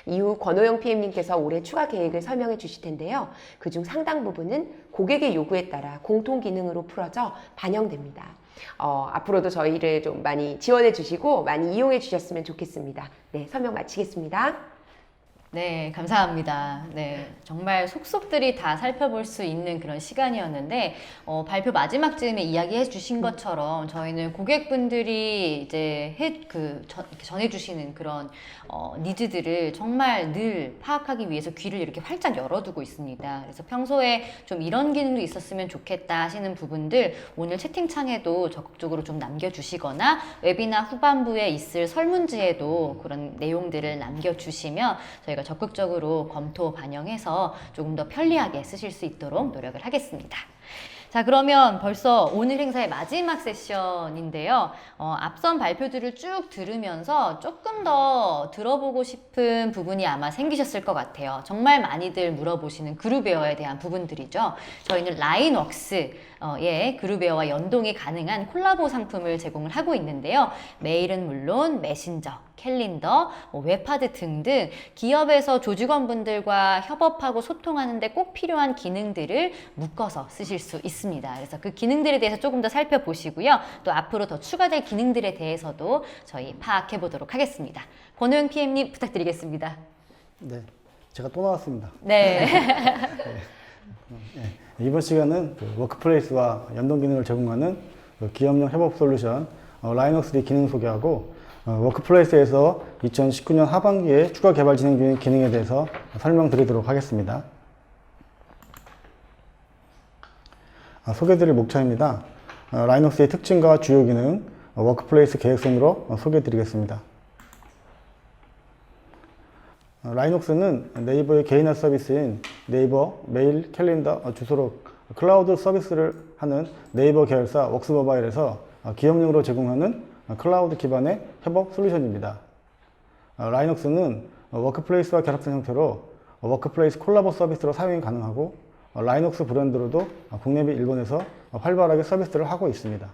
이후 권호영 PM님께서 올해 추가 계획을 설명해 주실 텐데요. 그중 상당 부분은 고객의 요구에 따라 공통 기능으로 풀어져 반영됩니다. 앞으로도 저희를 좀 많이 지원해 주시고 많이 이용해 주셨으면 좋겠습니다. 네, 설명 마치겠습니다. 네, 감사합니다. 네, 정말 속속들이 다 살펴볼 수 있는 그런 시간이었는데, 발표 마지막 즈음에 이야기해 주신 것처럼 저희는 고객분들이 이제 전해주시는 그런 니즈들을 정말 늘 파악하기 위해서 귀를 이렇게 활짝 열어두고 있습니다. 그래서 평소에 좀 이런 기능도 있었으면 좋겠다 하시는 부분들 오늘 채팅창에도 적극적으로 좀 남겨주시거나 웨비나 후반부에 있을 설문지에도 그런 내용들을 남겨주시면 저희가 적극적으로 검토 반영해서 조금 더 편리하게 쓰실 수 있도록 노력을 하겠습니다. 자, 그러면 벌써 오늘 행사의 마지막 세션인데요. 앞선 발표들을 쭉 들으면서 조금 더 들어보고 싶은 부분이 아마 생기셨을 것 같아요. 정말 많이들 물어보시는 그룹웨어에 대한 부분들이죠. 저희는 라인웍스의 그룹웨어와 연동이 가능한 콜라보 상품을 제공을 하고 있는데요. 메일은 물론 메신저, 캘린더, 웹하드 등등 기업에서 조직원분들과 협업하고 소통하는데 꼭 필요한 기능들을 묶어서 쓰실 수 있습니다. 그래서 그 기능들에 대해서 조금 더 살펴보시고요. 또 앞으로 더 추가될 기능들에 대해서도 저희 파악해 보도록 하겠습니다. 권호영 PM님 부탁드리겠습니다. 네, 제가 또 나왔습니다. 네. 이번 시간은 그 워크플레이스와 연동 기능을 제공하는 그 기업용 협업 솔루션 라이너스 D 기능 소개하고 워크플레이스에서 2019년 하반기에 추가 개발 진행 중인 기능에 대해서 설명드리도록 하겠습니다. 소개드릴 목차입니다. 라이너스의 특징과 주요 기능, 워크플레이스 계획선으로 소개드리겠습니다. 라이녹스는 네이버의 개인화 서비스인 네이버 메일 캘린더 주소로 클라우드 서비스를 하는 네이버 계열사 웍스모바일에서 기업용으로 제공하는 클라우드 기반의 협업 솔루션입니다. 라이녹스는 워크플레이스와 결합된 형태로 워크플레이스 콜라보 서비스로 사용이 가능하고 라이녹스 브랜드로도 국내 및 일본에서 활발하게 서비스를 하고 있습니다.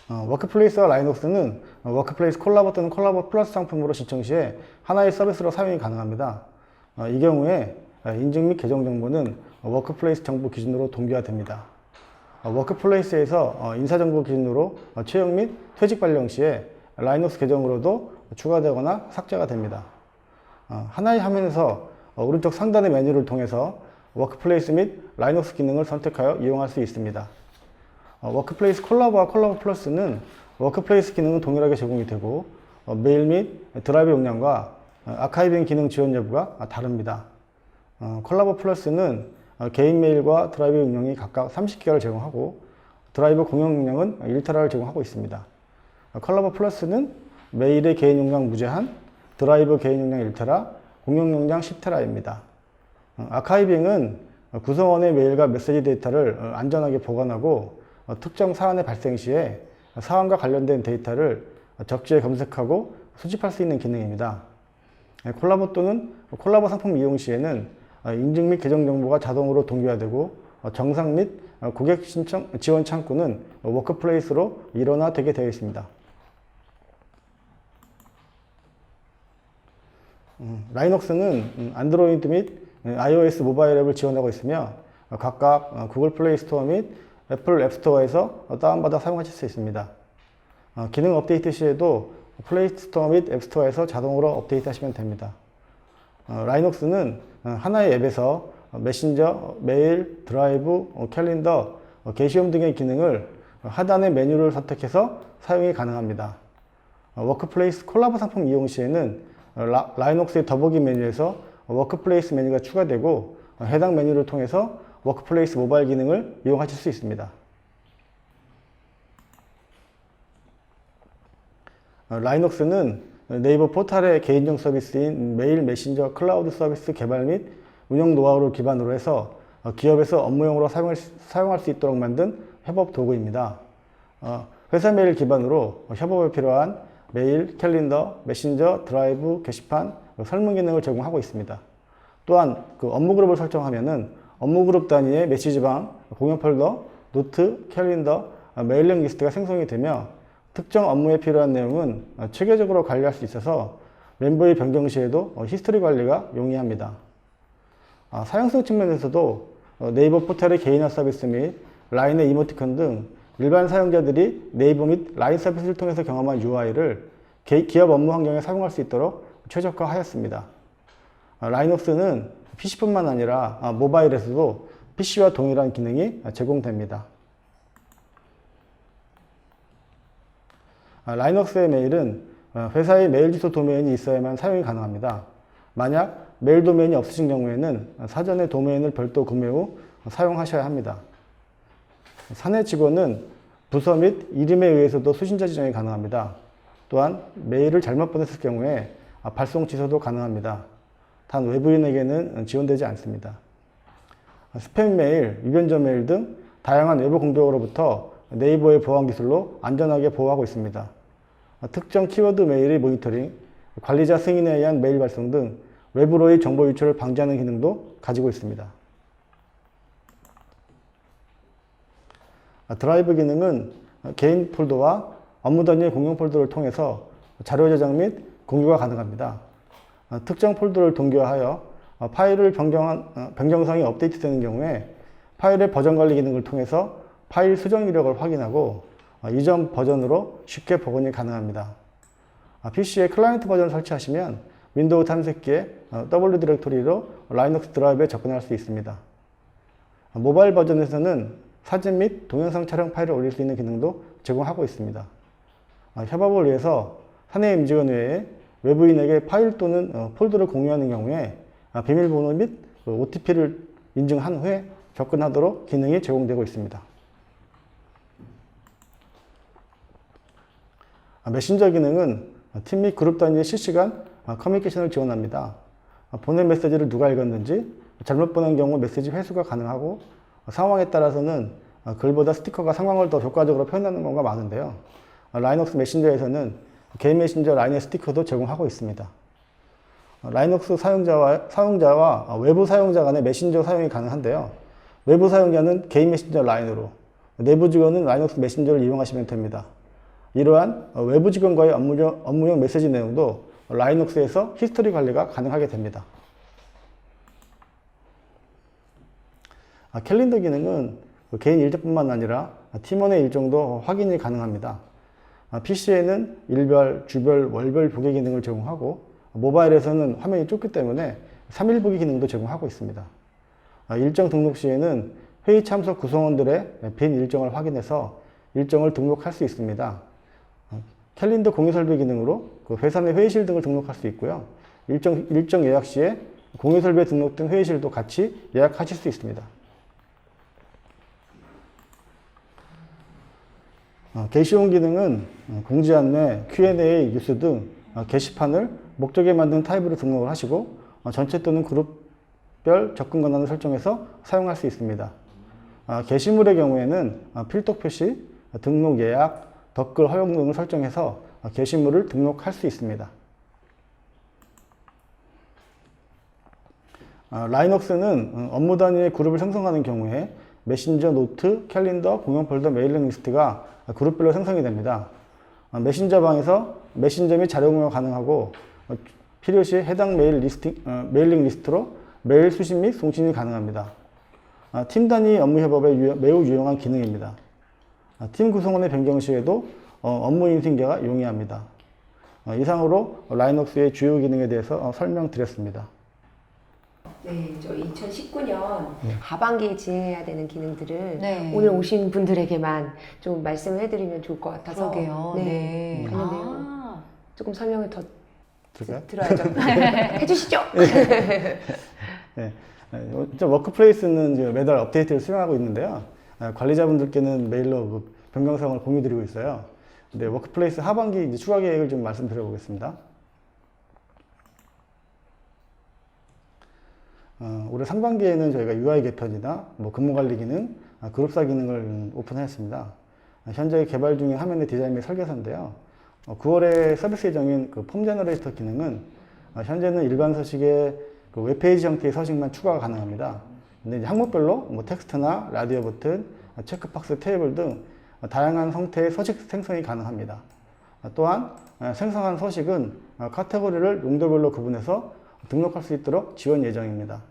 워크플레이스와 라이녹스는 워크플레이스 콜라보 또는 콜라보 플러스 상품으로 신청 시에 하나의 서비스로 사용이 가능합니다. 이 경우에 인증 및 계정 정보는 워크플레이스 정보 기준으로 동기화됩니다. 워크플레이스에서 인사정보 기준으로 채용 및 퇴직 발령 시에 라이녹스 계정으로도 추가되거나 삭제가 됩니다. 하나의 화면에서 오른쪽 상단의 메뉴를 통해서 워크플레이스 및 라이녹스 기능을 선택하여 이용할 수 있습니다. 워크플레이스 콜라보와 콜라보 플러스는 워크플레이스 기능은 동일하게 제공이 되고 메일 및 드라이브 용량과 아카이빙 기능 지원 여부가 다릅니다. 콜라보 플러스는 개인 메일과 드라이브 용량이 각각 30기가를 제공하고 드라이브 공용 용량은 1테라를 제공하고 있습니다. 콜라보 플러스는 메일의 개인 용량 무제한, 드라이브 개인 용량 1테라, 공용 용량 10테라입니다. 아카이빙은 구성원의 메일과 메시지 데이터를 안전하게 보관하고 특정 사안의 발생 시에 사안과 관련된 데이터를 적지에 검색하고 수집할 수 있는 기능입니다. 콜라보 또는 콜라보 상품 이용 시에는 인증 및 계정 정보가 자동으로 동기화되고 정상 및 고객 신청 지원 창구는 워크플레이스로 일원화되게 되어 있습니다. 라이녹스는 안드로이드 및 iOS 모바일 앱을 지원하고 있으며 각각 구글 플레이 스토어 및 애플 앱스토어에서 다운받아 사용하실 수 있습니다. 기능 업데이트 시에도 플레이 스토어 및 앱스토어에서 자동으로 업데이트 하시면 됩니다. 라이녹스는 하나의 앱에서 메신저, 메일, 드라이브, 캘린더, 게시홈 등의 기능을 하단의 메뉴를 선택해서 사용이 가능합니다. 워크플레이스 콜라보 상품 이용 시에는 라이녹스의 더보기 메뉴에서 워크플레이스 메뉴가 추가되고 해당 메뉴를 통해서 워크플레이스 모바일 기능을 이용하실 수 있습니다. 라이녹스는 네이버 포탈의 개인용 서비스인 메일 메신저 클라우드 서비스 개발 및 운영 노하우를 기반으로 해서 기업에서 업무용으로 사용할 수 있도록 만든 협업 도구입니다. 회사 메일 기반으로 협업에 필요한 메일, 캘린더, 메신저, 드라이브, 게시판, 설문 기능을 제공하고 있습니다. 또한 그 업무 그룹을 설정하면은 업무 그룹 단위의 메시지방, 공용 폴더, 노트, 캘린더, 메일링 리스트가 생성이 되며 특정 업무에 필요한 내용은 체계적으로 관리할 수 있어서 멤버의 변경 시에도 히스토리 관리가 용이합니다. 사용성 측면에서도 네이버 포털의 개인화 서비스 및 라인의 이모티콘 등 일반 사용자들이 네이버 및 라인 서비스를 통해서 경험한 UI를 기업 업무 환경에 사용할 수 있도록 최적화하였습니다. 라이녹스는 PC뿐만 아니라 모바일에서도 PC와 동일한 기능이 제공됩니다. 라이녹스의 메일은 회사의 메일 주소 도메인이 있어야만 사용이 가능합니다. 만약 메일 도메인이 없으신 경우에는 사전에 도메인을 별도 구매 후 사용하셔야 합니다. 사내 직원은 부서 및 이름에 의해서도 수신자 지정이 가능합니다. 또한 메일을 잘못 보냈을 경우에 발송 취소도 가능합니다. 단 외부인에게는 지원되지 않습니다. 스팸 메일, 위변조 메일 등 다양한 외부 공격으로부터 네이버의 보안 기술로 안전하게 보호하고 있습니다. 특정 키워드 메일의 모니터링, 관리자 승인에 의한 메일 발송 등 외부로의 정보 유출을 방지하는 기능도 가지고 있습니다. 드라이브 기능은 개인 폴더와 업무 단위 공용 폴더를 통해서 자료 저장 및 공유가 가능합니다. 특정 폴더를 동기화하여 파일을 변경사항이 업데이트되는 경우에 파일의 버전 관리 기능을 통해서 파일 수정 이력을 확인하고 이전 버전으로 쉽게 복원이 가능합니다. PC에 클라이언트 버전을 설치하시면 윈도우 탐색기에 W 디렉토리로 라이눅스 드라이브에 접근할 수 있습니다. 모바일 버전에서는 사진 및 동영상 촬영 파일을 올릴 수 있는 기능도 제공하고 있습니다. 협업을 위해서 사내 임직원 외에 외부인에게 파일 또는 폴더를 공유하는 경우에 비밀번호 및 OTP를 인증한 후에 접근하도록 기능이 제공되고 있습니다. 메신저 기능은 팀 및 그룹 단위의 실시간 커뮤니케이션을 지원합니다. 보낸 메시지를 누가 읽었는지, 잘못 보낸 경우 메시지 회수가 가능하고, 상황에 따라서는 글보다 스티커가 상황을 더 효과적으로 표현하는 경우가 많은데요. 라이눅스 메신저에서는 개인 메신저 라인의 스티커도 제공하고 있습니다. 라이눅스 사용자와 외부 사용자 간의 메신저 사용이 가능한데요. 외부 사용자는 개인 메신저 라인으로, 내부 직원은 라이눅스 메신저를 이용하시면 됩니다. 이러한 외부 직원과의 업무용 메시지 내용도 라이눅스에서 히스토리 관리가 가능하게 됩니다. 캘린더 기능은 개인 일정뿐만 아니라 팀원의 일정도 확인이 가능합니다. PC에는 일별, 주별, 월별 보기 기능을 제공하고 모바일에서는 화면이 좁기 때문에 3일 보기 기능도 제공하고 있습니다. 일정 등록 시에는 회의 참석 구성원들의 빈 일정을 확인해서 일정을 등록할 수 있습니다. 캘린더 공유 설비 기능으로 회사 내 회의실 등을 등록할 수 있고요. 일정 예약 시에 공유 설비에 등록된 회의실도 같이 예약하실 수 있습니다. 게시온 기능은 공지 안내, Q&A, 뉴스 등 게시판을 목적에 맞는 타입으로 등록을 하시고 전체 또는 그룹별 접근 권한을 설정해서 사용할 수 있습니다. 게시물의 경우에는 필독 표시, 등록 예약, 댓글 허용 등을 설정해서 게시물을 등록할 수 있습니다. 라이눅스는 업무 단위의 그룹을 생성하는 경우에 메신저, 노트, 캘린더, 공용 폴더, 메일링 리스트가 그룹별로 생성이 됩니다. 메신저 방에서 메신저 및 자료 공유가 가능하고 필요시 해당 메일링 리스트로 메일 수신 및 송신이 가능합니다. 팀 단위 업무 협업에 매우 유용한 기능입니다. 팀 구성원의 변경 시에도 업무 인수인계가 용이합니다. 이상으로 라이눅스의 주요 기능에 대해서 설명드렸습니다. 네, 저 2019년 하반기에 진행해야 되는 기능들을 네. 오늘 오신 분들에게만 좀 말씀을 해드리면 좋을 것 같아서 그러게요. 네, 네. 관련 내용 조금 설명을 더 들까요? 들어야죠. 해주시죠. 네. 워크플레이스는 이제 매달 업데이트를 수행하고 있는데요. 관리자분들께는 메일로 변경사항을 공유드리고 있어요. 근데 워크플레이스 하반기 이제 추가 계획을 좀 말씀드려 보겠습니다. 올해 상반기에는 저희가 UI 개편이나 근무관리 기능, 그룹사 기능을 오픈하였습니다. 현재 개발 중인 화면의 디자인 및 설계서인데요. 9월에 서비스 예정인 폼 제너레이터 기능은 현재는 일반 서식에 웹페이지 형태의 서식만 추가가 가능합니다. 근데 이제 항목별로 텍스트나 라디오 버튼, 체크박스, 테이블 등 다양한 형태의 서식 생성이 가능합니다. 또한 생성한 서식은 카테고리를 용도별로 구분해서 등록할 수 있도록 지원 예정입니다.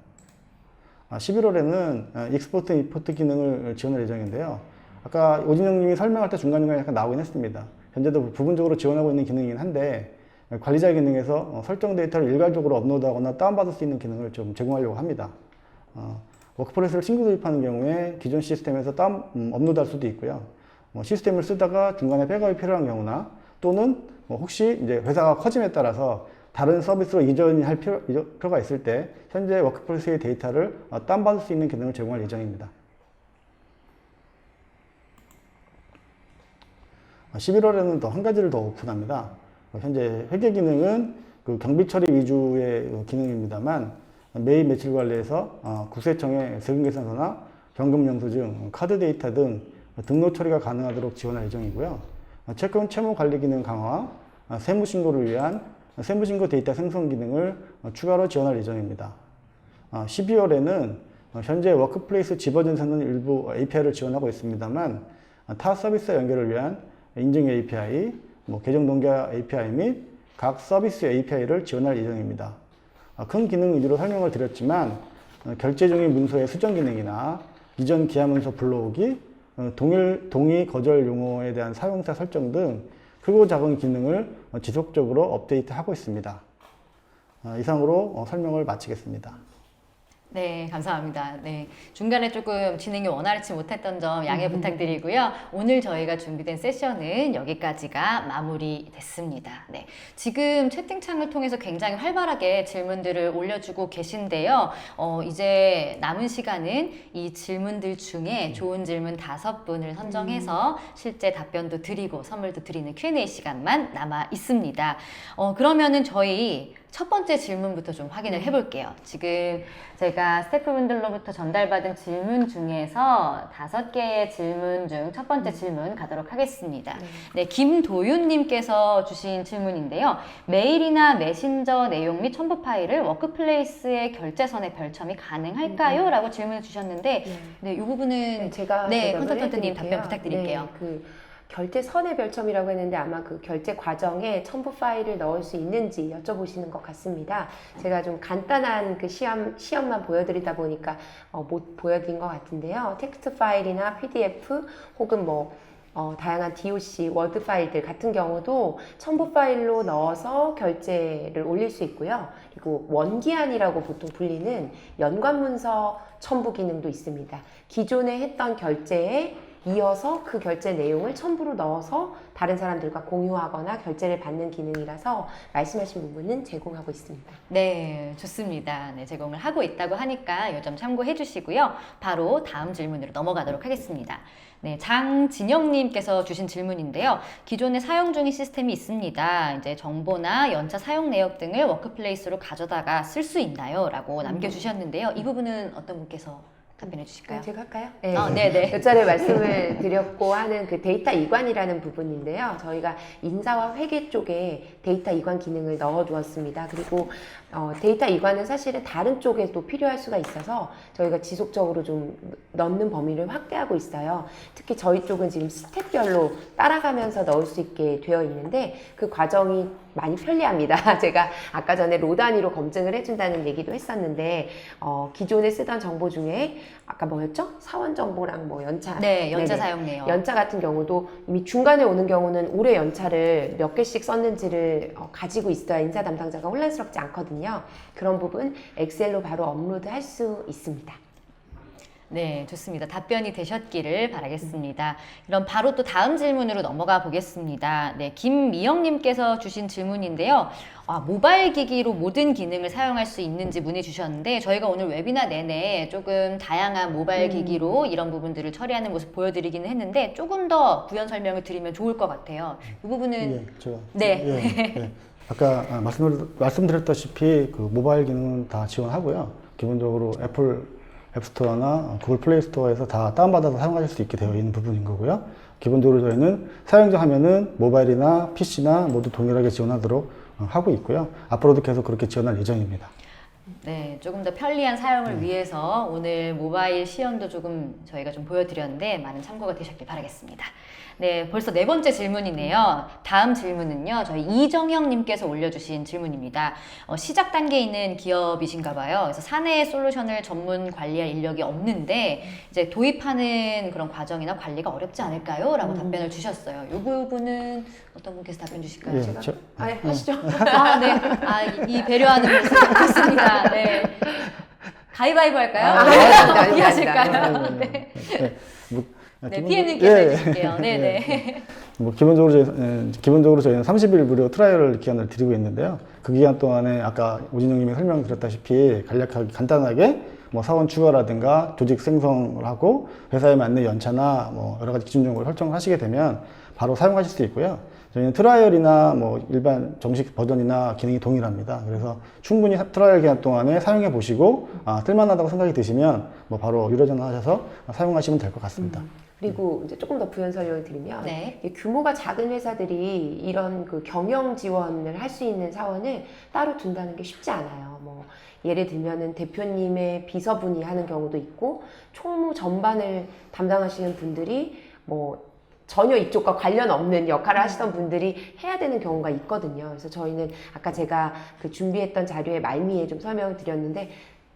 11월에는 익스포트, 임포트 기능을 지원할 예정인데요. 아까 오진영 님이 설명할 때 중간중간에 약간 나오긴 했습니다. 현재도 부분적으로 지원하고 있는 기능이긴 한데 관리자 기능에서 설정 데이터를 일괄적으로 업로드하거나 다운받을 수 있는 기능을 좀 제공하려고 합니다. 워크플레이스를 신규 도입하는 경우에 기존 시스템에서 업로드할 수도 있고요. 시스템을 쓰다가 중간에 백업이 필요한 경우나 또는 혹시 이제 회사가 커짐에 따라서 다른 서비스로 이전할 필요가 있을 때 현재 워크플레이스의 데이터를 다운받을 수 있는 기능을 제공할 예정입니다. 11월에는 또 한 가지를 더 오픈합니다. 현재 회계 기능은 경비 처리 위주의 기능입니다만 매일 매출 관리에서 국세청의 세금 계산서나 현금 영수증, 카드 데이터 등 등록 처리가 가능하도록 지원할 예정이고요. 채권 채무 관리 기능 강화, 세무 신고를 위한 세무 신고 데이터 생성 기능을 추가로 지원할 예정입니다. 12월에는 현재 워크플레이스 집어전선은 일부 API를 지원하고 있습니다만 타 서비스 연결을 위한 인증 API, 계정 동기화 API 및 각 서비스 API를 지원할 예정입니다. 큰 기능 위주로 설명을 드렸지만 결제 중인 문서의 수정 기능이나 이전 기하 문서 불러오기, 동의 거절 용어에 대한 사용사 설정 등 크고 작은 기능을 지속적으로 업데이트하고 있습니다. 이상으로 설명을 마치겠습니다. 네, 감사합니다. 네, 중간에 조금 진행이 원활치 못했던 점 양해 부탁드리고요. 오늘 저희가 준비된 세션은 여기까지가 마무리됐습니다. 네, 지금 채팅창을 통해서 굉장히 활발하게 질문들을 올려주고 계신데요. 이제 남은 시간은 이 질문들 중에 좋은 질문 5분을 선정해서 실제 답변도 드리고 선물도 드리는 Q&A 시간만 남아 있습니다. 그러면은 저희 첫 번째 질문부터 좀 확인을 해볼게요. 지금 제가 스태프분들로부터 전달받은 질문 중에서 5개의 질문 중 첫 번째 질문 가도록 하겠습니다. 네, 김도윤님께서 주신 질문인데요. 메일이나 메신저 내용 및 첨부 파일을 워크플레이스의 결제선에 별첨이 가능할까요? 라고 질문을 주셨는데, 네, 이 부분은 제가 컨설턴트님 답변 부탁드릴게요. 네, 결제 선의 별첨이라고 했는데 아마 그 결제 과정에 첨부 파일을 넣을 수 있는지 여쭤보시는 것 같습니다. 제가 좀 간단한 그 시험만 보여드리다 보니까 못 보여드린 것 같은데요. 텍스트 파일이나 PDF 혹은 다양한 DOC, 워드 파일들 같은 경우도 첨부 파일로 넣어서 결제를 올릴 수 있고요. 그리고 원기한이라고 보통 불리는 연관문서 첨부 기능도 있습니다. 기존에 했던 결제에 이어서 그 결제 내용을 첨부로 넣어서 다른 사람들과 공유하거나 결제를 받는 기능이라서 말씀하신 부분은 제공하고 있습니다. 네, 좋습니다. 네, 제공을 하고 있다고 하니까 이 점 참고해 주시고요. 바로 다음 질문으로 넘어가도록 하겠습니다. 네, 장진영님께서 주신 질문인데요. 기존에 사용 중인 시스템이 있습니다. 이제 정보나 연차 사용 내역 등을 워크플레이스로 가져다가 쓸 수 있나요? 라고 남겨주셨는데요. 이 부분은 어떤 분께서 답변해 주실까요? 제가 할까요? 네. 네네. 몇 차례 말씀을 드렸고 하는 그 데이터 이관이라는 부분인데요. 저희가 인사와 회계 쪽에 데이터 이관 기능을 넣어 두었습니다. 그리고 데이터 이관은 사실은 다른 쪽에도 필요할 수가 있어서 저희가 지속적으로 좀 넣는 범위를 확대하고 있어요. 특히 저희 쪽은 지금 스텝별로 따라가면서 넣을 수 있게 되어 있는데 그 과정이 많이 편리합니다. 제가 아까 전에 로 단위로 검증을 해준다는 얘기도 했었는데 기존에 쓰던 정보 중에 아까 뭐였죠? 사원 정보랑 연차. 네, 연차 네네. 사용 내역. 연차 같은 경우도 이미 중간에 오는 경우는 올해 연차를 몇 개씩 썼는지를 가지고 있어야 인사 담당자가 혼란스럽지 않거든요. 그런 부분 엑셀로 바로 업로드 할 수 있습니다. 네, 좋습니다. 답변이 되셨기를 바라겠습니다. 그럼 바로 또 다음 질문으로 넘어가 보겠습니다. 네, 김미영님께서 주신 질문인데요. 모바일 기기로 모든 기능을 사용할 수 있는지 문의 주셨는데 저희가 오늘 웨비나 내내 조금 다양한 모바일 기기로 이런 부분들을 처리하는 모습 보여드리기는 했는데 조금 더 부연 설명을 드리면 좋을 것 같아요. 이 부분은 예, 제가 네. 아까 말씀드렸다시피 그 모바일 기능은 다 지원하고요. 기본적으로 애플 앱스토어나 구글 플레이 스토어에서 다 다운받아서 사용하실 수 있게 되어 있는 부분인 거고요. 기본적으로 저희는 사용자 화면은 모바일이나 PC나 모두 동일하게 지원하도록 하고 있고요. 앞으로도 계속 그렇게 지원할 예정입니다. 네, 조금 더 편리한 사용을 위해서 오늘 모바일 시연도 조금 저희가 좀 보여드렸는데 많은 참고가 되셨길 바라겠습니다. 네, 벌써 4번째 질문이네요. 다음 질문은요, 저희 이정영님께서 올려주신 질문입니다. 시작 단계에 있는 기업이신가 봐요. 그래서 사내 솔루션을 전문 관리할 인력이 없는데 이제 도입하는 그런 과정이나 관리가 어렵지 않을까요? 라고 답변을 주셨어요. 이 부분은 어떤 분께서 답변 주실까요? 예, 하시죠. 네. 이 배려하는 모습 좋습니다. 네. 가위바위보 할까요? 어떻게 하실까요? 네. 네, PM님께서 해주실게요. 네네. 기본적으로 저희는 30일 무료 트라이얼 기간을 드리고 있는데요. 그 기간 동안에 아까 오진영님이 설명드렸다시피 간단하게 사원 추가라든가 조직 생성을 하고 회사에 맞는 연차나 여러 가지 기준 정보를 설정하시게 되면 바로 사용하실 수 있고요. 저희는 트라이얼이나 일반 정식 버전이나 기능이 동일합니다. 그래서 충분히 트라이얼 기간 동안에 사용해 보시고 쓸만하다고 생각이 드시면 바로 유료 전환하셔서 사용하시면 될 것 같습니다. 그리고 이제 조금 더 부연 설명을 드리면 네. 규모가 작은 회사들이 이런 그 경영 지원을 할 수 있는 사원을 따로 둔다는 게 쉽지 않아요. 예를 들면은 대표님의 비서분이 하는 경우도 있고 총무 전반을 담당하시는 분들이 전혀 이쪽과 관련 없는 역할을 하시던 분들이 해야 되는 경우가 있거든요. 그래서 저희는 아까 제가 그 준비했던 자료의 말미에 좀 설명을 드렸는데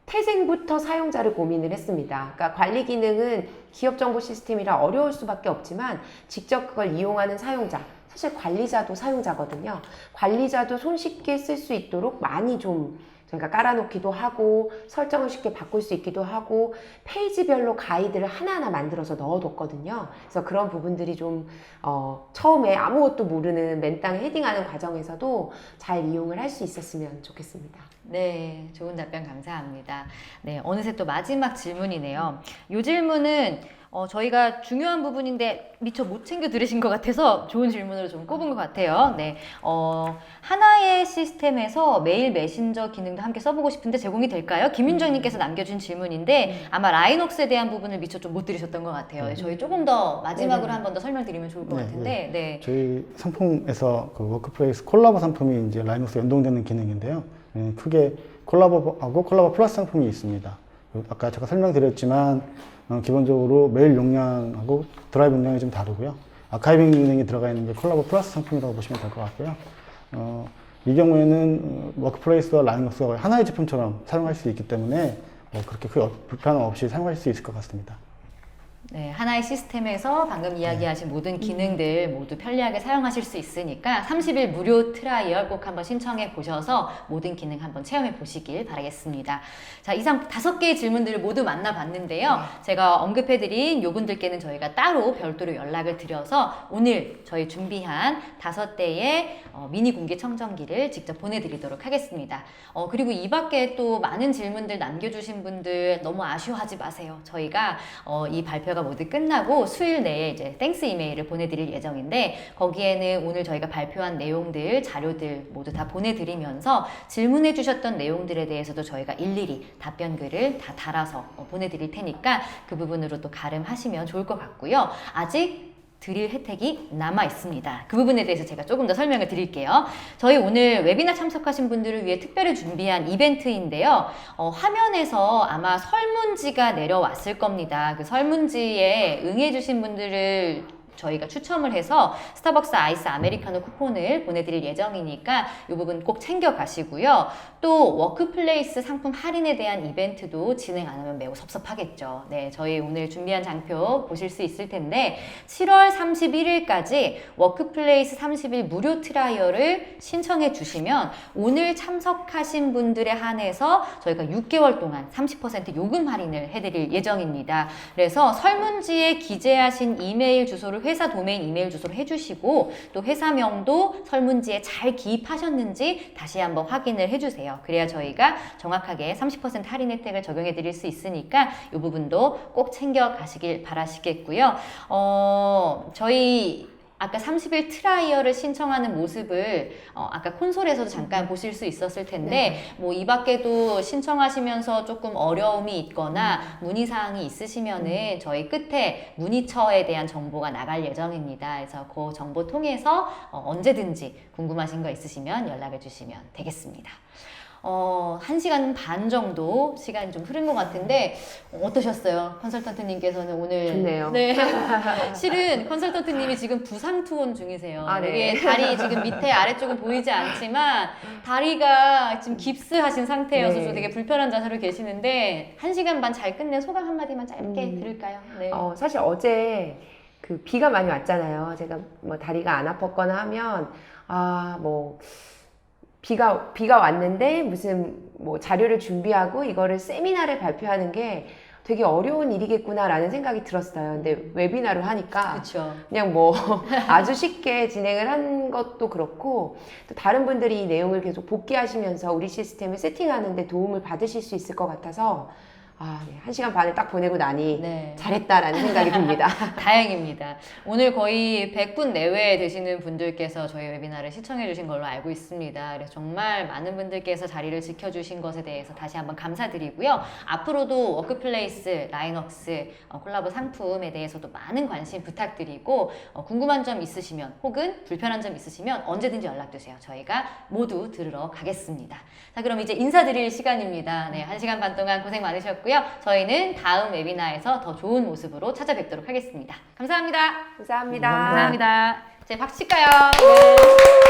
태생부터 사용자를 고민을 했습니다. 그러니까 관리 기능은 기업 정보 시스템이라 어려울 수밖에 없지만 직접 그걸 이용하는 사용자, 사실 관리자도 사용자거든요. 관리자도 손쉽게 쓸 수 있도록 많이 좀 저희가 깔아놓기도 하고 설정을 쉽게 바꿀 수 있기도 하고 페이지별로 가이드를 하나하나 만들어서 넣어뒀거든요. 그래서 그런 부분들이 좀 처음에 아무것도 모르는 맨땅 헤딩하는 과정에서도 잘 이용을 할 수 있었으면 좋겠습니다. 네, 좋은 답변 감사합니다. 네, 어느새 또 마지막 질문이네요. 이 질문은 저희가 중요한 부분인데 미처 못 챙겨 들으신 것 같아서 좋은 질문으로 좀 꼽은 것 같아요. 네, 하나의 시스템에서 메일 메신저 기능도 함께 써보고 싶은데 제공이 될까요? 김윤정님께서 남겨준 질문인데 아마 라이녹스에 대한 부분을 미처 좀 못 들으셨던 것 같아요. 네, 저희 조금 더 마지막으로 한 번 더 설명드리면 좋을 것 같은데. 네. 저희 상품에서 그 워크플레이스 콜라보 상품이 이제 라이녹스 연동되는 기능인데요. 크게 콜라보하고 콜라보 플러스 상품이 있습니다. 아까 제가 설명드렸지만 기본적으로 메일 용량하고 드라이브 용량이 좀 다르고요. 아카이빙 기능이 들어가 있는 게 콜라보 플러스 상품이라고 보시면 될 것 같고요. 이 경우에는 워크플레이스와 라이녹스가 하나의 제품처럼 사용할 수 있기 때문에 그렇게 큰 불편함 없이 사용할 수 있을 것 같습니다. 네, 하나의 시스템에서 방금 이야기하신 모든 기능들 모두 편리하게 사용하실 수 있으니까 30일 무료 트라이얼 꼭 한번 신청해 보셔서 모든 기능 한번 체험해 보시길 바라겠습니다. 자, 이상 5개의 질문들을 모두 만나봤는데요. 제가 언급해드린 요분들께는 저희가 따로 별도로 연락을 드려서 오늘 저희 준비한 5대의 미니 공개 청정기를 직접 보내드리도록 하겠습니다. 그리고 이 밖에 또 많은 질문들 남겨주신 분들 너무 아쉬워하지 마세요. 저희가 이 발표가 모두 끝나고 수요일 내에 이제 땡스 이메일을 보내드릴 예정인데 거기에는 오늘 저희가 발표한 내용들, 자료들 모두 다 보내드리면서 질문해 주셨던 내용들에 대해서도 저희가 일일이 답변글을 다 달아서 보내드릴 테니까 그 부분으로 또 가름하시면 좋을 것 같고요. 아직 드릴 혜택이 남아 있습니다. 그 부분에 대해서 제가 조금 더 설명을 드릴게요. 저희 오늘 웨비나 참석하신 분들을 위해 특별히 준비한 이벤트인데요. 화면에서 아마 설문지가 내려왔을 겁니다. 그 설문지에 응해주신 분들을 저희가 추첨을 해서 스타벅스 아이스 아메리카노 쿠폰을 보내드릴 예정이니까 이 부분 꼭 챙겨가시고요. 또 워크플레이스 상품 할인에 대한 이벤트도 진행 안 하면 매우 섭섭하겠죠. 네, 저희 오늘 준비한 장표 보실 수 있을 텐데 7월 31일까지 워크플레이스 30일 무료 트라이얼을 신청해 주시면 오늘 참석하신 분들에 한해서 저희가 6개월 동안 30% 요금 할인을 해드릴 예정입니다. 그래서 설문지에 기재하신 이메일 주소를 회사 도메인 이메일 주소로 해주시고 또 회사명도 설문지에 잘 기입하셨는지 다시 한번 확인을 해주세요. 그래야 저희가 정확하게 30% 할인 혜택을 적용해 드릴 수 있으니까 이 부분도 꼭 챙겨 가시길 바라시겠고요. 저희 아까 30일 트라이얼을 신청하는 모습을 아까 콘솔에서도 잠깐 보실 수 있었을 텐데 뭐 이 밖에도 신청하시면서 조금 어려움이 있거나 문의사항이 있으시면은 저희 끝에 문의처에 대한 정보가 나갈 예정입니다. 그래서 그 정보 통해서 언제든지 궁금하신 거 있으시면 연락을 주시면 되겠습니다. 1시간 반 정도 시간이 좀 흐른 것 같은데 어떠셨어요? 컨설턴트님께서는 오늘 좋네요. 네. 실은 컨설턴트님이 지금 부상 투혼 중이세요. 아, 네. 이게 다리 지금 밑에 아래쪽은 보이지 않지만 다리가 지금 깁스하신 상태여서 네. 되게 불편한 자세로 계시는데 1시간 반 잘 끝낸 소감 한마디만 짧게 들을까요? 네. 사실 어제 그 비가 많이 왔잖아요. 제가 뭐 다리가 안 아팠거나 하면 비가 왔는데 무슨 뭐 자료를 준비하고 이거를 세미나를 발표하는 게 되게 어려운 일이겠구나라는 생각이 들었어요. 근데 웨비나로 하니까 그렇죠. 그냥 뭐 아주 쉽게 진행을 한 것도 그렇고 또 다른 분들이 이 내용을 계속 복귀하시면서 우리 시스템을 세팅하는데 도움을 받으실 수 있을 것 같아서 네. 1시간 반을 딱 보내고 나니 네. 잘했다라는 생각이 듭니다. 다행입니다. 오늘 거의 100분 내외 되시는 분들께서 저희 웨비나를 시청해 주신 걸로 알고 있습니다. 그래서 정말 많은 분들께서 자리를 지켜주신 것에 대해서 다시 한번 감사드리고요. 앞으로도 워크플레이스, 라이녹스 콜라보 상품에 대해서도 많은 관심 부탁드리고 궁금한 점 있으시면 혹은 불편한 점 있으시면 언제든지 연락 주세요. 저희가 모두 들으러 가겠습니다. 자, 그럼 이제 인사드릴 시간입니다. 네, 1시간 반 동안 고생 많으셨고요. 같고요. 저희는 다음 웨비나에서 더 좋은 모습으로 찾아뵙도록 하겠습니다. 감사합니다. 감사합니다. 감사합니다. 이제 박수 칠까요? 네.